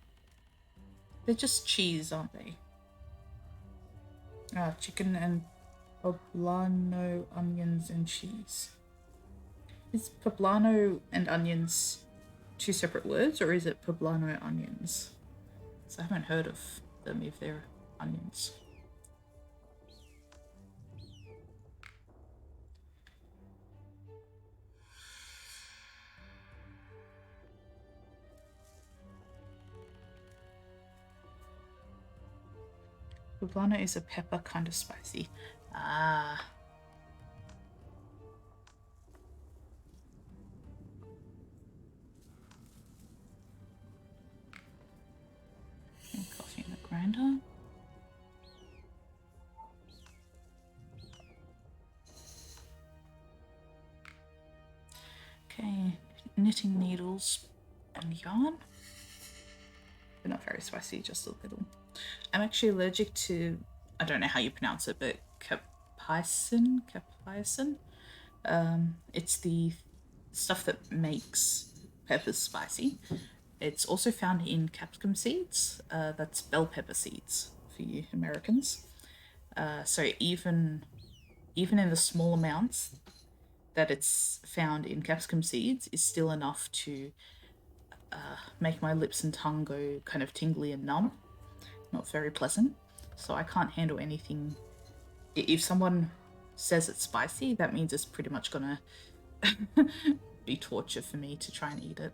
Speaker 1: They're just cheese, aren't they? Chicken and poblano, onions and cheese. Is poblano and onions two separate words, or is it poblano onions? So I haven't heard of them if they're onions. Poblano is a pepper, kind of spicy. Ah. Coffee in the grinder. Okay, knitting needles and yarn. They're not very spicy, just a little. I'm actually allergic to, I don't know how you pronounce it, but capsaicin. It's the stuff that makes peppers spicy. It's also found in capsicum seeds. That's bell pepper seeds for you Americans. So even in the small amounts that it's found in capsicum seeds is still enough to make my lips and tongue go kind of tingly and numb. Not very pleasant. So I can't handle anything. If someone says it's spicy, that means it's pretty much gonna be torture for me to try and eat it.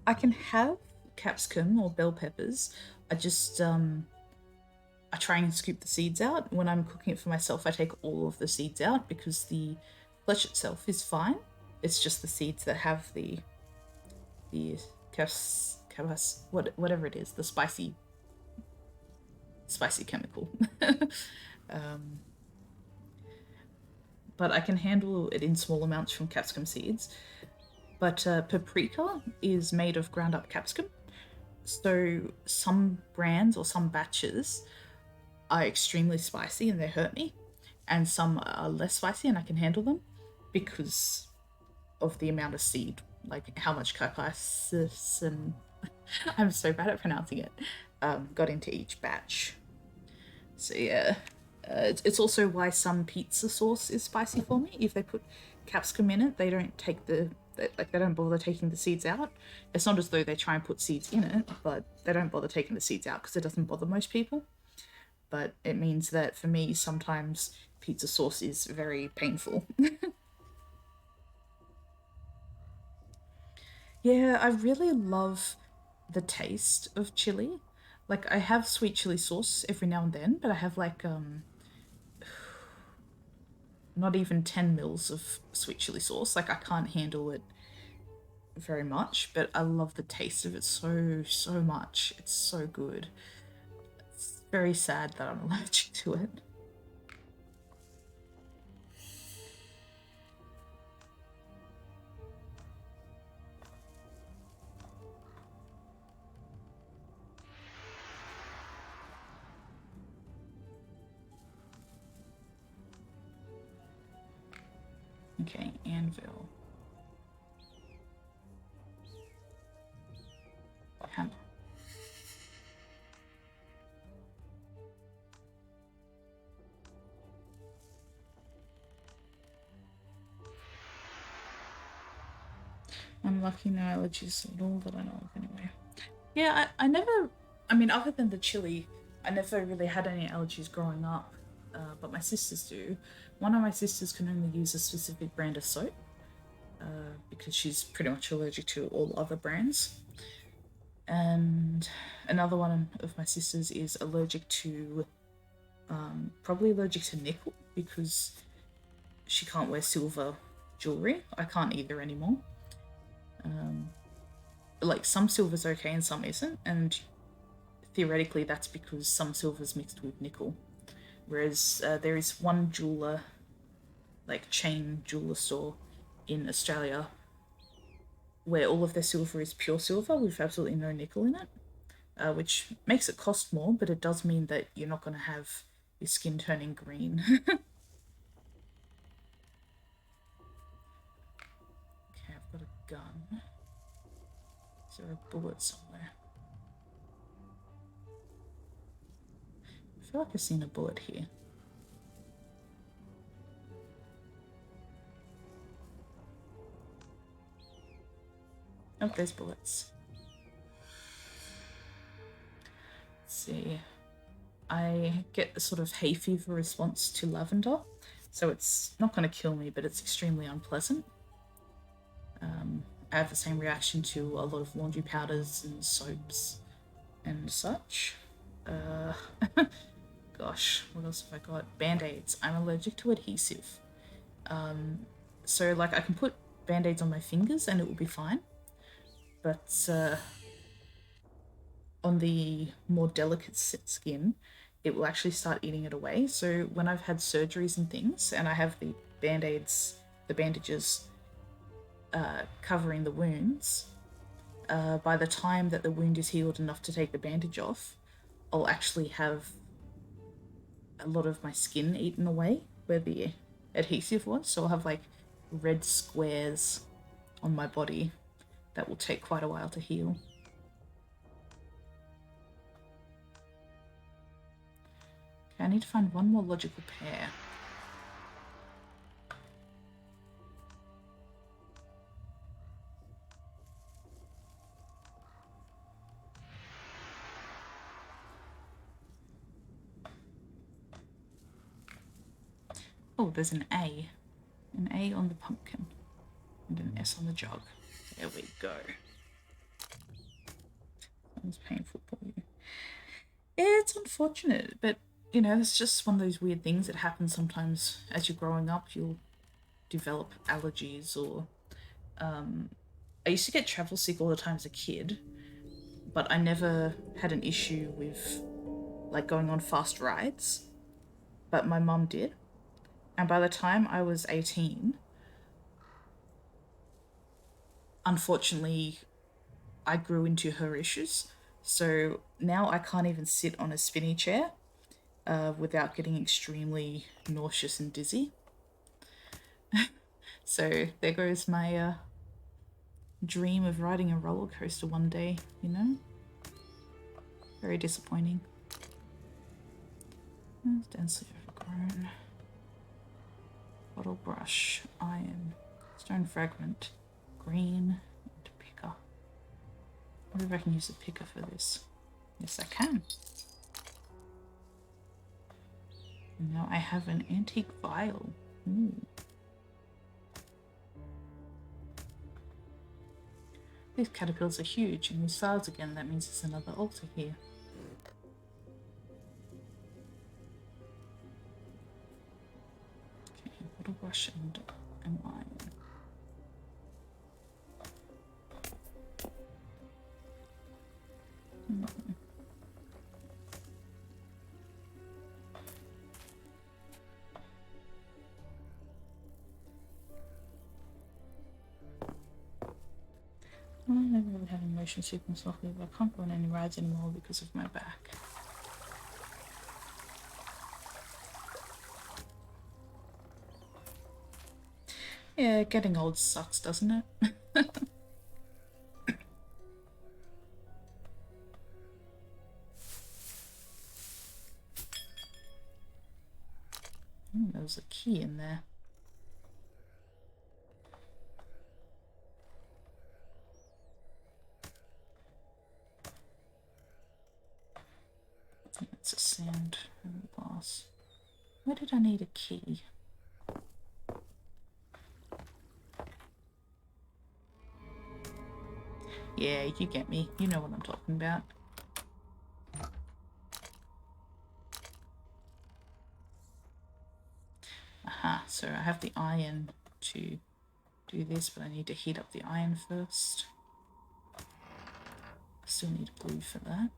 Speaker 1: I can have capsicum or bell peppers. I just I try and scoop the seeds out. When I'm cooking it for myself, I take all of the seeds out because the flesh itself is fine. It's just the seeds that have the whatever it is, the spicy chemical. But I can handle it in small amounts from capsicum seeds. But paprika is made of ground up capsicum. So some brands or some batches are extremely spicy and they hurt me, and some are less spicy and I can handle them because of the amount of seed, like how much capsaicin, I'm so bad at pronouncing it, got into each batch. So yeah, it's also why some pizza sauce is spicy for me. If they put capsicum in it, they don't take they don't bother taking the seeds out. It's not as though they try and put seeds in it, but they don't bother taking the seeds out because it doesn't bother most people. But it means that for me, sometimes pizza sauce is very painful. Yeah, I really love the taste of chili. Like I have sweet chili sauce every now and then, but I have like not even 10 mils of sweet chili sauce. Like I can't handle it very much, but I love the taste of it so much. It's so good. It's very sad that I'm allergic to it. Okay, anvil. Hammer. I'm lucky no allergies at all that I know of anyway. Yeah, I never, I mean, other than the chili, I never really had any allergies growing up, but my sisters do. One of my sisters can only use a specific brand of soap because she's pretty much allergic to all other brands. And another one of my sisters is allergic to, probably allergic to nickel because she can't wear silver jewelry. I can't either anymore. Like some silver's okay and some isn't, and theoretically that's because some silver's mixed with nickel. Whereas there is one jeweler like chain jeweler store in Australia where all of their silver is pure silver with absolutely no nickel in it, which makes it cost more, but it does mean that you're not going to have your skin turning green. Okay, I've got a gun. Is there a bullet somewhere? I feel like I've seen a bullet here. Oh, there's bullets. Let's see. I get a sort of hay fever response to lavender, so it's not going to kill me, but it's extremely unpleasant. I have the same reaction to a lot of laundry powders and soaps and such. Gosh, what else have I got? Band-aids. I'm allergic to adhesive. So, like, I can put band-aids on my fingers and it will be fine. But on the more delicate skin, it will actually start eating it away. So when I've had surgeries and things, and I have the band-aids, the bandages covering the wounds, by the time that the wound is healed enough to take the bandage off, I'll actually have a lot of my skin eaten away where the adhesive was. So I'll have like red squares on my body that will take quite a while to heal. Okay, I need to find one more logical pair. Oh, there's an A. An A on the pumpkin. And an S on the jug. There we go. That was painful for you. It's unfortunate, but you know, it's just one of those weird things that happens sometimes as you're growing up. You'll develop allergies or I used to get travel sick all the time as a kid, but I never had an issue with like going on fast rides. But my mum did. And by the time I was 18, unfortunately, I grew into her issues. So now I can't even sit on a spinny chair without getting extremely nauseous and dizzy. So there goes my dream of riding a roller coaster one day, you know? Very disappointing. Densely overgrown. Bottle brush, iron, stone fragment, green, and picker. I wonder if I can use a picker for this. Yes, I can. And now I have an antique vial. Ooh. These caterpillars are huge, and these flowers again, that means there's another altar here. Okay, bottle brush and iron. I never really had a motion sickness luckily, but I can't go on any rides anymore because of my back. Yeah, getting old sucks, doesn't it? There was a key in there. It's a sand and glass. Why did I need a key? Yeah, you get me. You know what I'm talking about. Aha, so I have the iron to do this, but I need to heat up the iron first. Still need blue for that.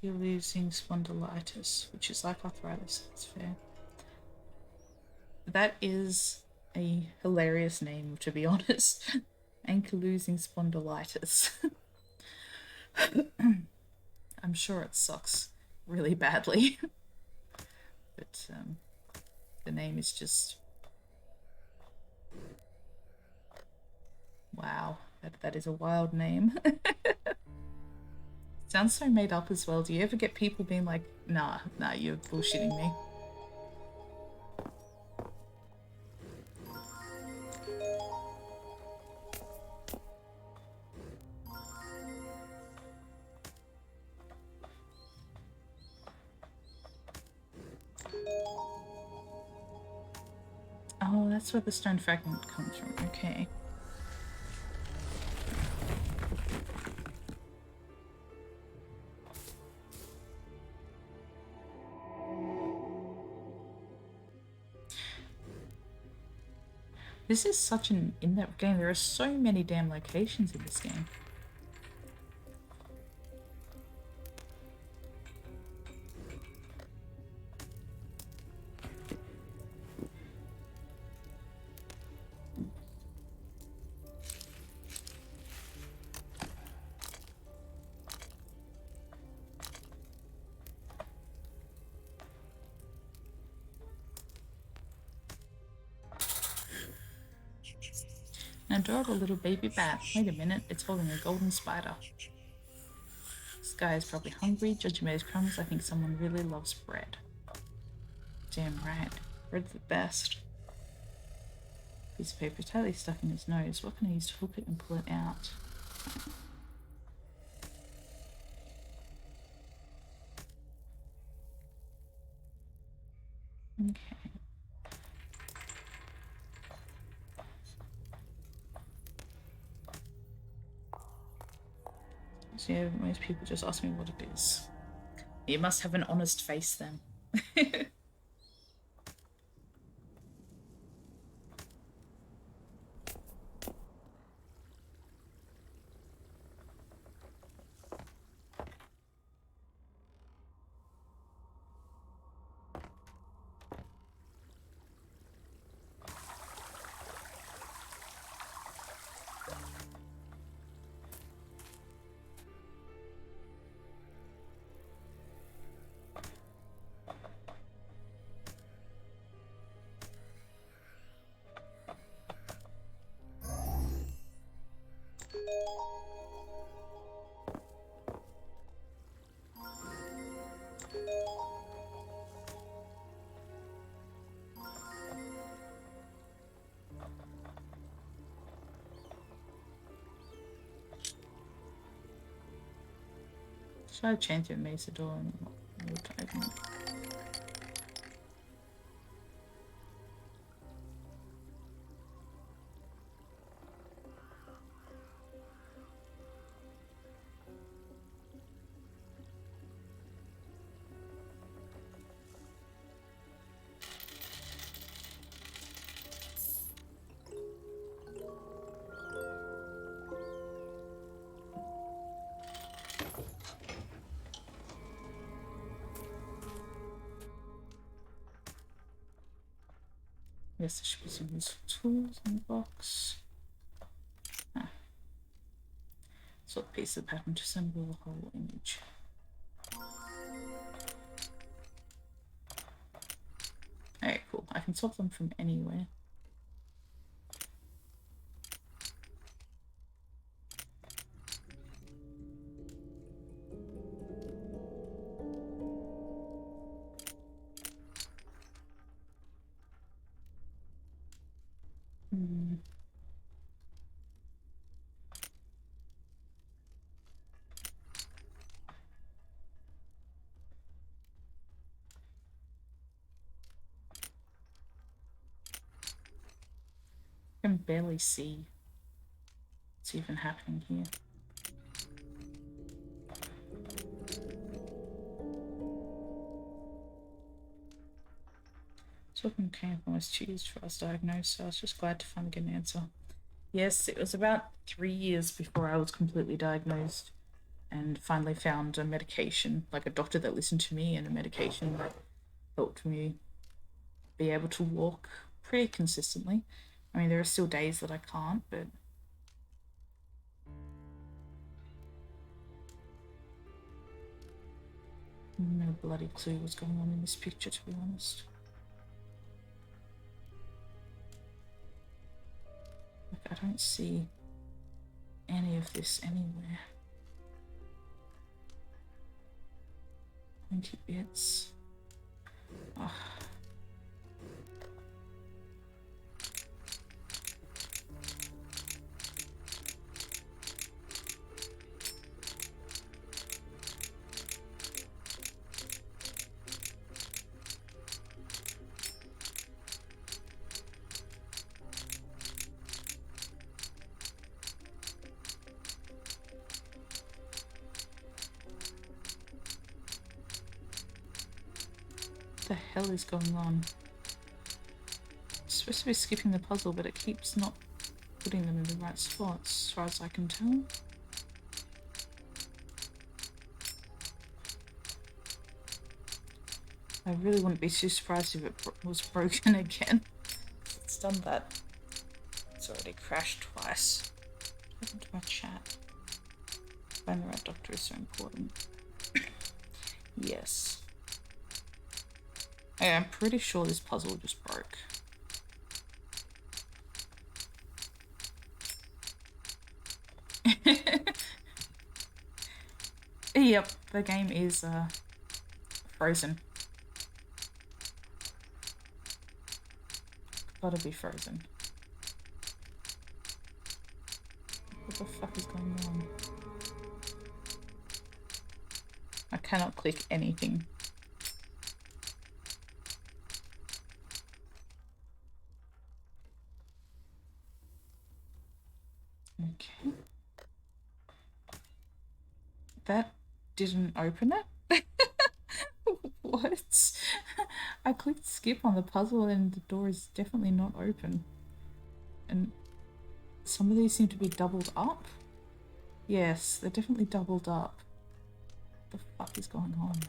Speaker 1: ankylosing spondylitis, which is like arthritis. That's fair. That is a hilarious name, to be honest. Ankylosing spondylitis. I'm sure it sucks really badly. But the name is just... Wow, that is a wild name. Sounds so made up as well. Do you ever get people being like, nah, you're bullshitting me? Oh, that's where the stone fragment comes from. Okay. This is such an in-depth game. There are so many damn locations in this game. An adorable little baby bat. Wait a minute, it's holding a golden spider. This guy is probably hungry. Judging by his crumbs, I think someone really loves bread. Damn right. Bread's the best. Piece of paper tightly stuck in his nose. What can I use to hook it and pull it out? Okay. So yeah, most people just ask me what it is. You must have an honest face then. Should I change your Masador and we'll try them? Yes, there should be some useful tools in the box. Ah. Sort piece of pattern to assemble the whole image. Alright, cool. I can swap them from anywhere. I can barely see what's even happening here. Talking came almost 2 years before I was diagnosed, so I was just glad to finally get an answer. Yes, it was about 3 years before I was completely diagnosed, and finally found a medication, like a doctor that listened to me, and a medication that helped me be able to walk pretty consistently. I mean, there are still days that I can't, but no bloody clue what's going on in this picture, to be honest. Like, I don't see any of this anywhere. 20 bits. Oh. What the hell is going on? I'm supposed to be skipping the puzzle, but it keeps not putting them in the right spots, as far as I can tell. I really wouldn't be too surprised if it was broken again. It's done that. It's already crashed twice. What happened to my chat? Find the right doctor is so important. Yes. Yeah, I'm pretty sure this puzzle just broke. Yep, the game is frozen. Gotta be frozen. What the fuck is going on? I cannot click anything. Okay. That didn't open it? What? I clicked skip on the puzzle and the door is definitely not open. And some of these seem to be doubled up? Yes, they're definitely doubled up. What the fuck is going on?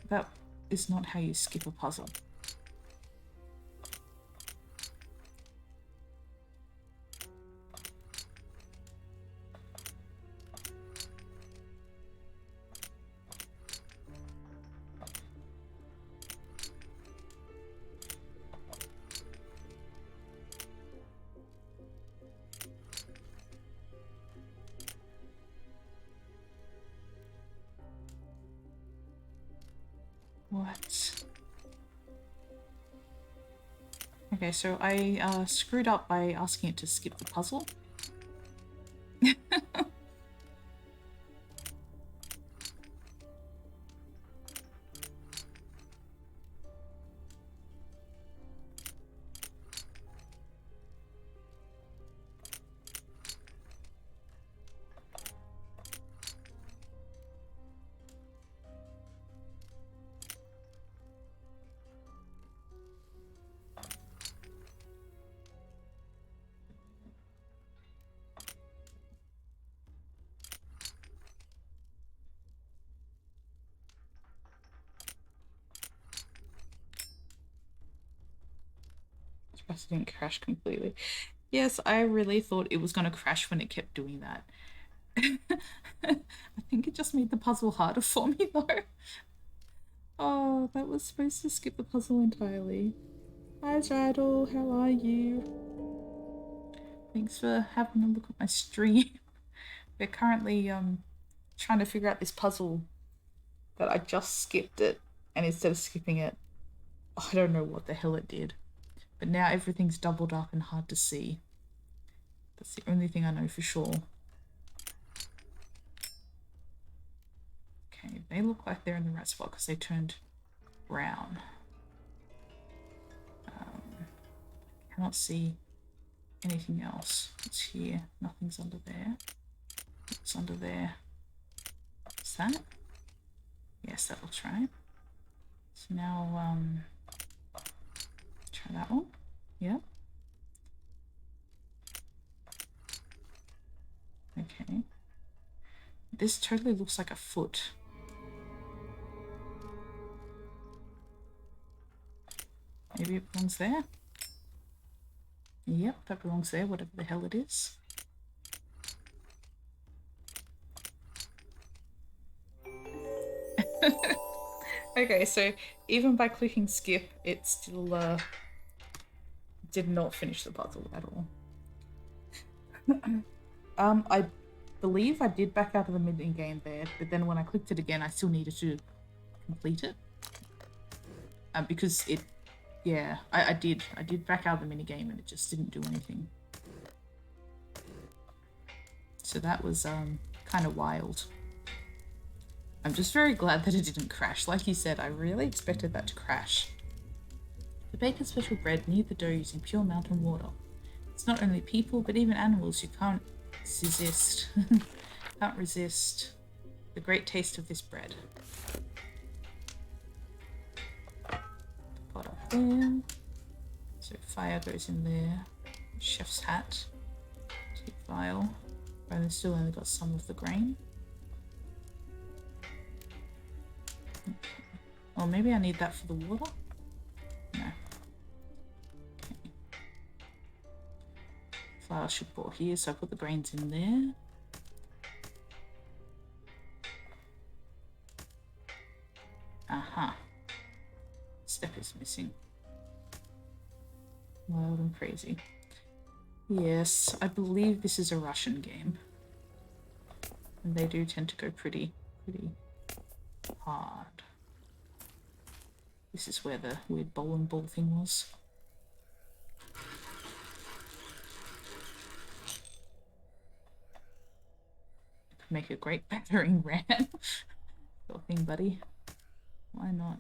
Speaker 1: That is not how you skip a puzzle. What? Okay, so I screwed up by asking it to skip the puzzle. It didn't crash completely. Yes, I really thought it was going to crash when it kept doing that. I think it just made the puzzle harder for me though. Oh, that was supposed to skip the puzzle entirely. Hi Jadal, how are you? Thanks for having a look at my stream. We're currently trying to figure out this puzzle that I just skipped it, and instead of skipping it, I don't know what the hell it did. But now everything's doubled up and hard to see. That's the only thing I know for sure. Okay, they look like they're in the right spot because they turned brown. Cannot see anything else. What's here? Nothing's under there. What's under there? Is that? Yes, that looks right. So now, try that one. Yep. Okay. This totally looks like a foot. Maybe it belongs there? Yep, that belongs there, whatever the hell it is. Okay, so even by clicking skip, it still did not finish the puzzle at all. I believe I did back out of the mini game there, but then when I clicked it again, I still needed to complete it. Because it, yeah, I did back out of the mini game and it just didn't do anything. So that was kind of wild. I'm just very glad that it didn't crash. Like you said, I really expected that to crash. The baker's special bread knead the dough using pure mountain water. It's not only people, but even animals who can't resist can't resist the great taste of this bread. Pot up there. So fire goes in there. Chef's hat. Tea vial. And still only got some of the grain. Okay. Oh, maybe I need that for the water? No. Okay. Flour should pour here, so I put the grains in there. Aha. Step is missing. Wild and crazy. Yes, I believe this is a Russian game. And they do tend to go pretty hard. This is where the weird bowling ball thing was. Could make a great battering ram. Sure thing, buddy. Why not?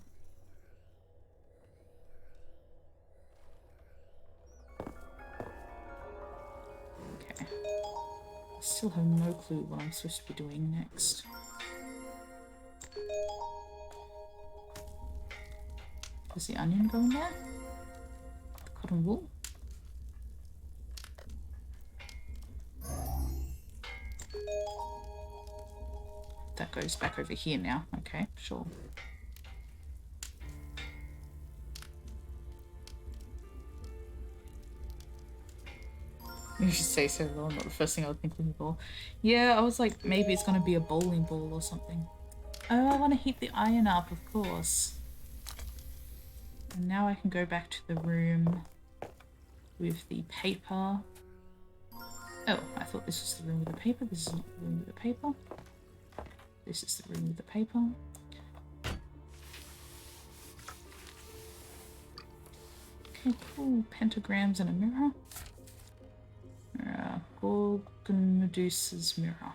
Speaker 1: Okay. I still have no clue what I'm supposed to be doing next. Does the onion go in there? The cotton wool? That goes back over here now. Okay, sure. You should say so low, not the first thing I would think of the ball. Yeah, I was like, maybe it's gonna be a bowling ball or something. Oh, I want to heat the iron up, of course. And now I can go back to the room with the paper. Oh, I thought this was the room with the paper. This is not the room with the paper. This is the room with the paper. Okay, cool. Pentagrams and a mirror. Gorgon Medusa's mirror.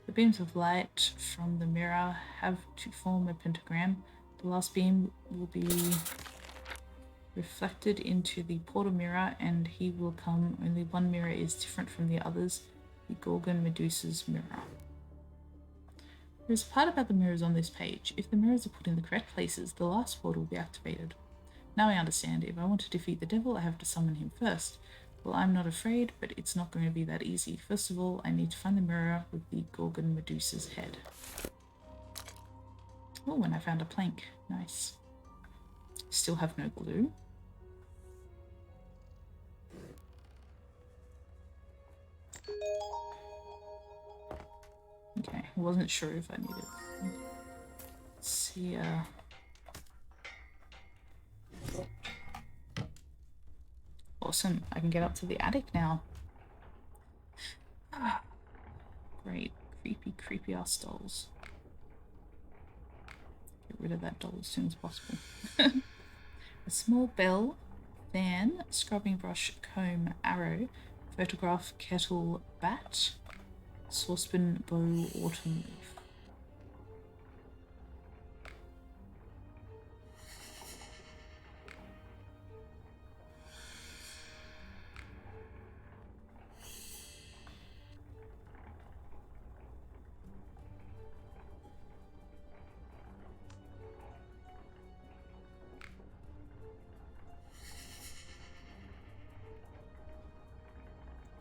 Speaker 1: The beams of light from the mirror have to form a pentagram. The last beam will be reflected into the portal mirror and he will come. Only one mirror is different from the others. The Gorgon Medusa's mirror. There's a part about the mirrors on this page. If the mirrors are put in the correct places, the last portal will be activated. Now I understand. If I want to defeat the devil, I have to summon him first. Well, I'm not afraid, but it's not going to be that easy. First of all, I need to find the mirror with the Gorgon Medusa's head. Oh, and I found a plank. Nice. Still have no glue. Okay, I wasn't sure if I needed. Let's see. Awesome, I can get up to the attic now. Great, creepy ass dolls. Get rid of that doll as soon as possible. A small bell, fan, scrubbing brush, comb, arrow, photograph, kettle, bat, saucepan, bow, autumn leaf.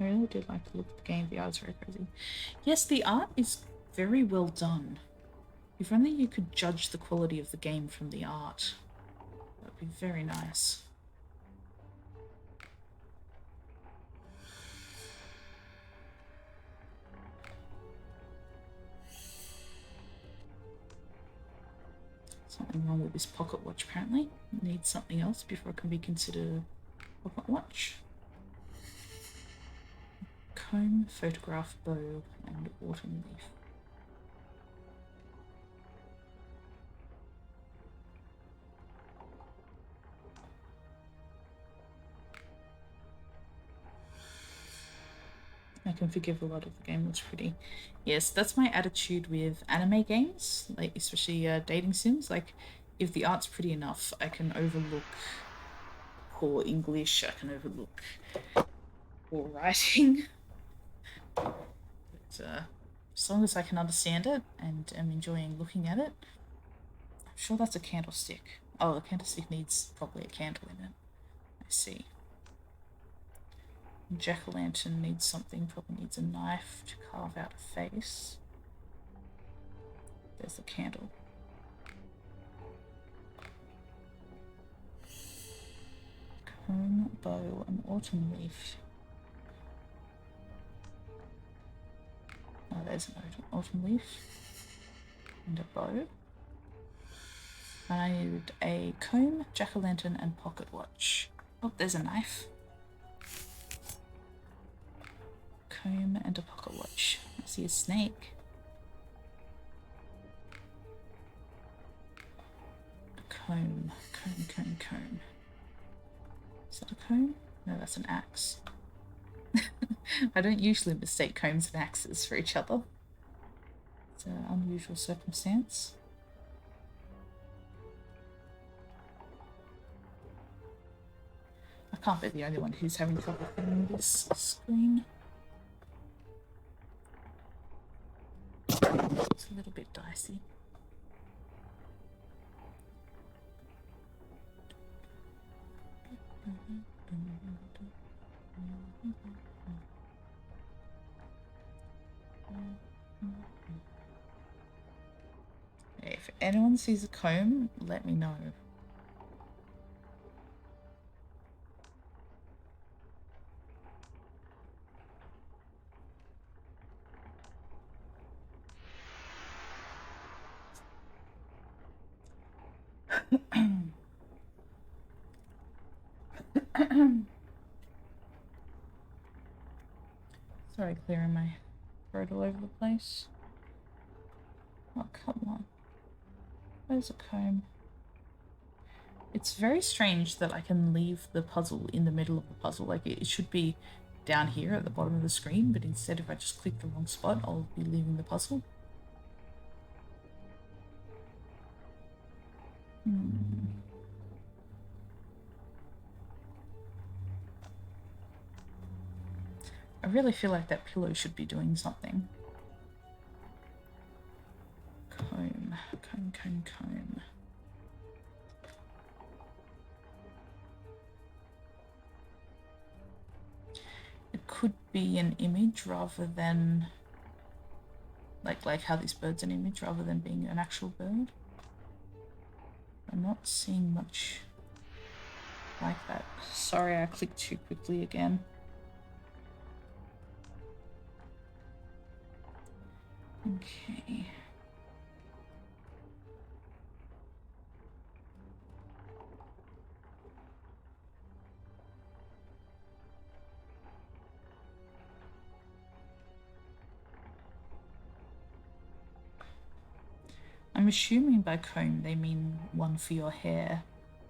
Speaker 1: I really did like the look of the game. The art is very crazy. Yes, the art is very well done. If only you could judge the quality of the game from the art. That would be very nice. Something wrong with this pocket watch, apparently. It needs something else before it can be considered a pocket watch. Comb, photograph, bow, and autumn leaf. I can forgive a lot if the game looks pretty. Yes, that's my attitude with anime games, like especially dating sims. Like, if the art's pretty enough, I can overlook poor English. I can overlook poor writing. But, as long as I can understand it and am enjoying looking at it, I'm sure that's a candlestick. Oh, the candlestick needs probably a candle in it. I see. Jack-o'-lantern needs something, probably needs a knife to carve out a face. There's the candle. Comb, bow, and autumn leaf. Oh, there's an autumn leaf. And a bow. And I need a comb, jack-o'-lantern, and pocket watch. Oh, there's a knife. Comb and a pocket watch. I see a snake. A comb. Comb. Is that a comb? No, that's an axe. I don't usually mistake combs and axes for each other. It's an unusual circumstance. I can't be the only one who's having trouble finding this screen. It's a little bit dicey. If anyone sees a comb, let me know. Sorry, clearing my throat all over the place. Oh, come on. Where's a comb? It's very strange that I can leave the puzzle in the middle of the puzzle. Like, it should be down here at the bottom of the screen, but instead if I just click the wrong spot, I'll be leaving the puzzle. I really feel like that pillow should be doing something. Comb. It could be an image rather than like how this bird's an image rather than being an actual bird. I'm not seeing much like that. Sorry, I clicked too quickly again. Okay. I'm assuming by comb they mean one for your hair,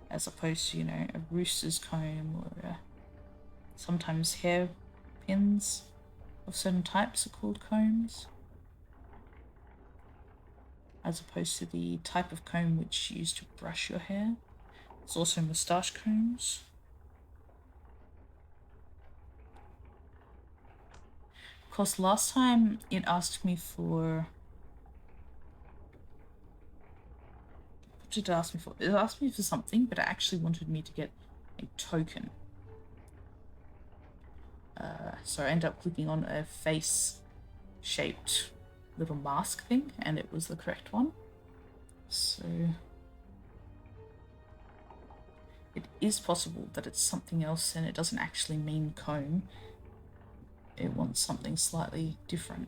Speaker 1: as opposed to, you know, a rooster's comb or sometimes hair pins of certain types are called combs, as opposed to the type of comb which you use to brush your hair. There's also moustache combs. Of course, last time it asked me for... What did it ask me for? It asked me for something, but it actually wanted me to get a token. So I ended up clicking on a face-shaped little mask thing, and it was the correct one. So it is possible that it's something else and it doesn't actually mean comb. It wants something slightly different.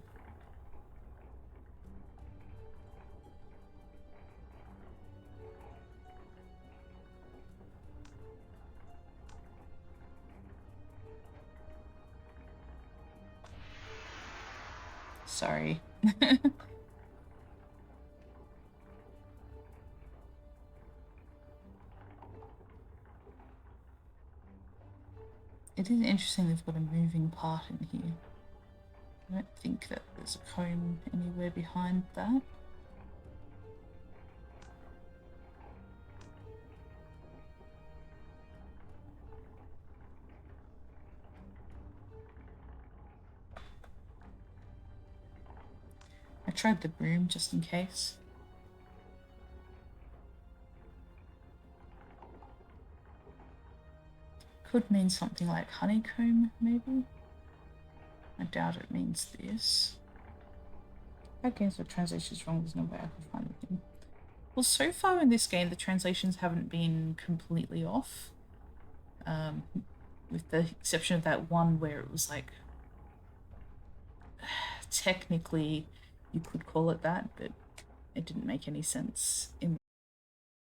Speaker 1: Sorry. It is interesting they've got a moving part in here. I don't think that there's a comb anywhere behind that. I tried the broom just in case. Could mean something like honeycomb, maybe? I doubt it means this. Okay, so translation's wrong, there's no way I can find the thing. Well, so far in this game, the translations haven't been completely off. With the exception of that one where it was like... technically, you could call it that, but it didn't make any sense in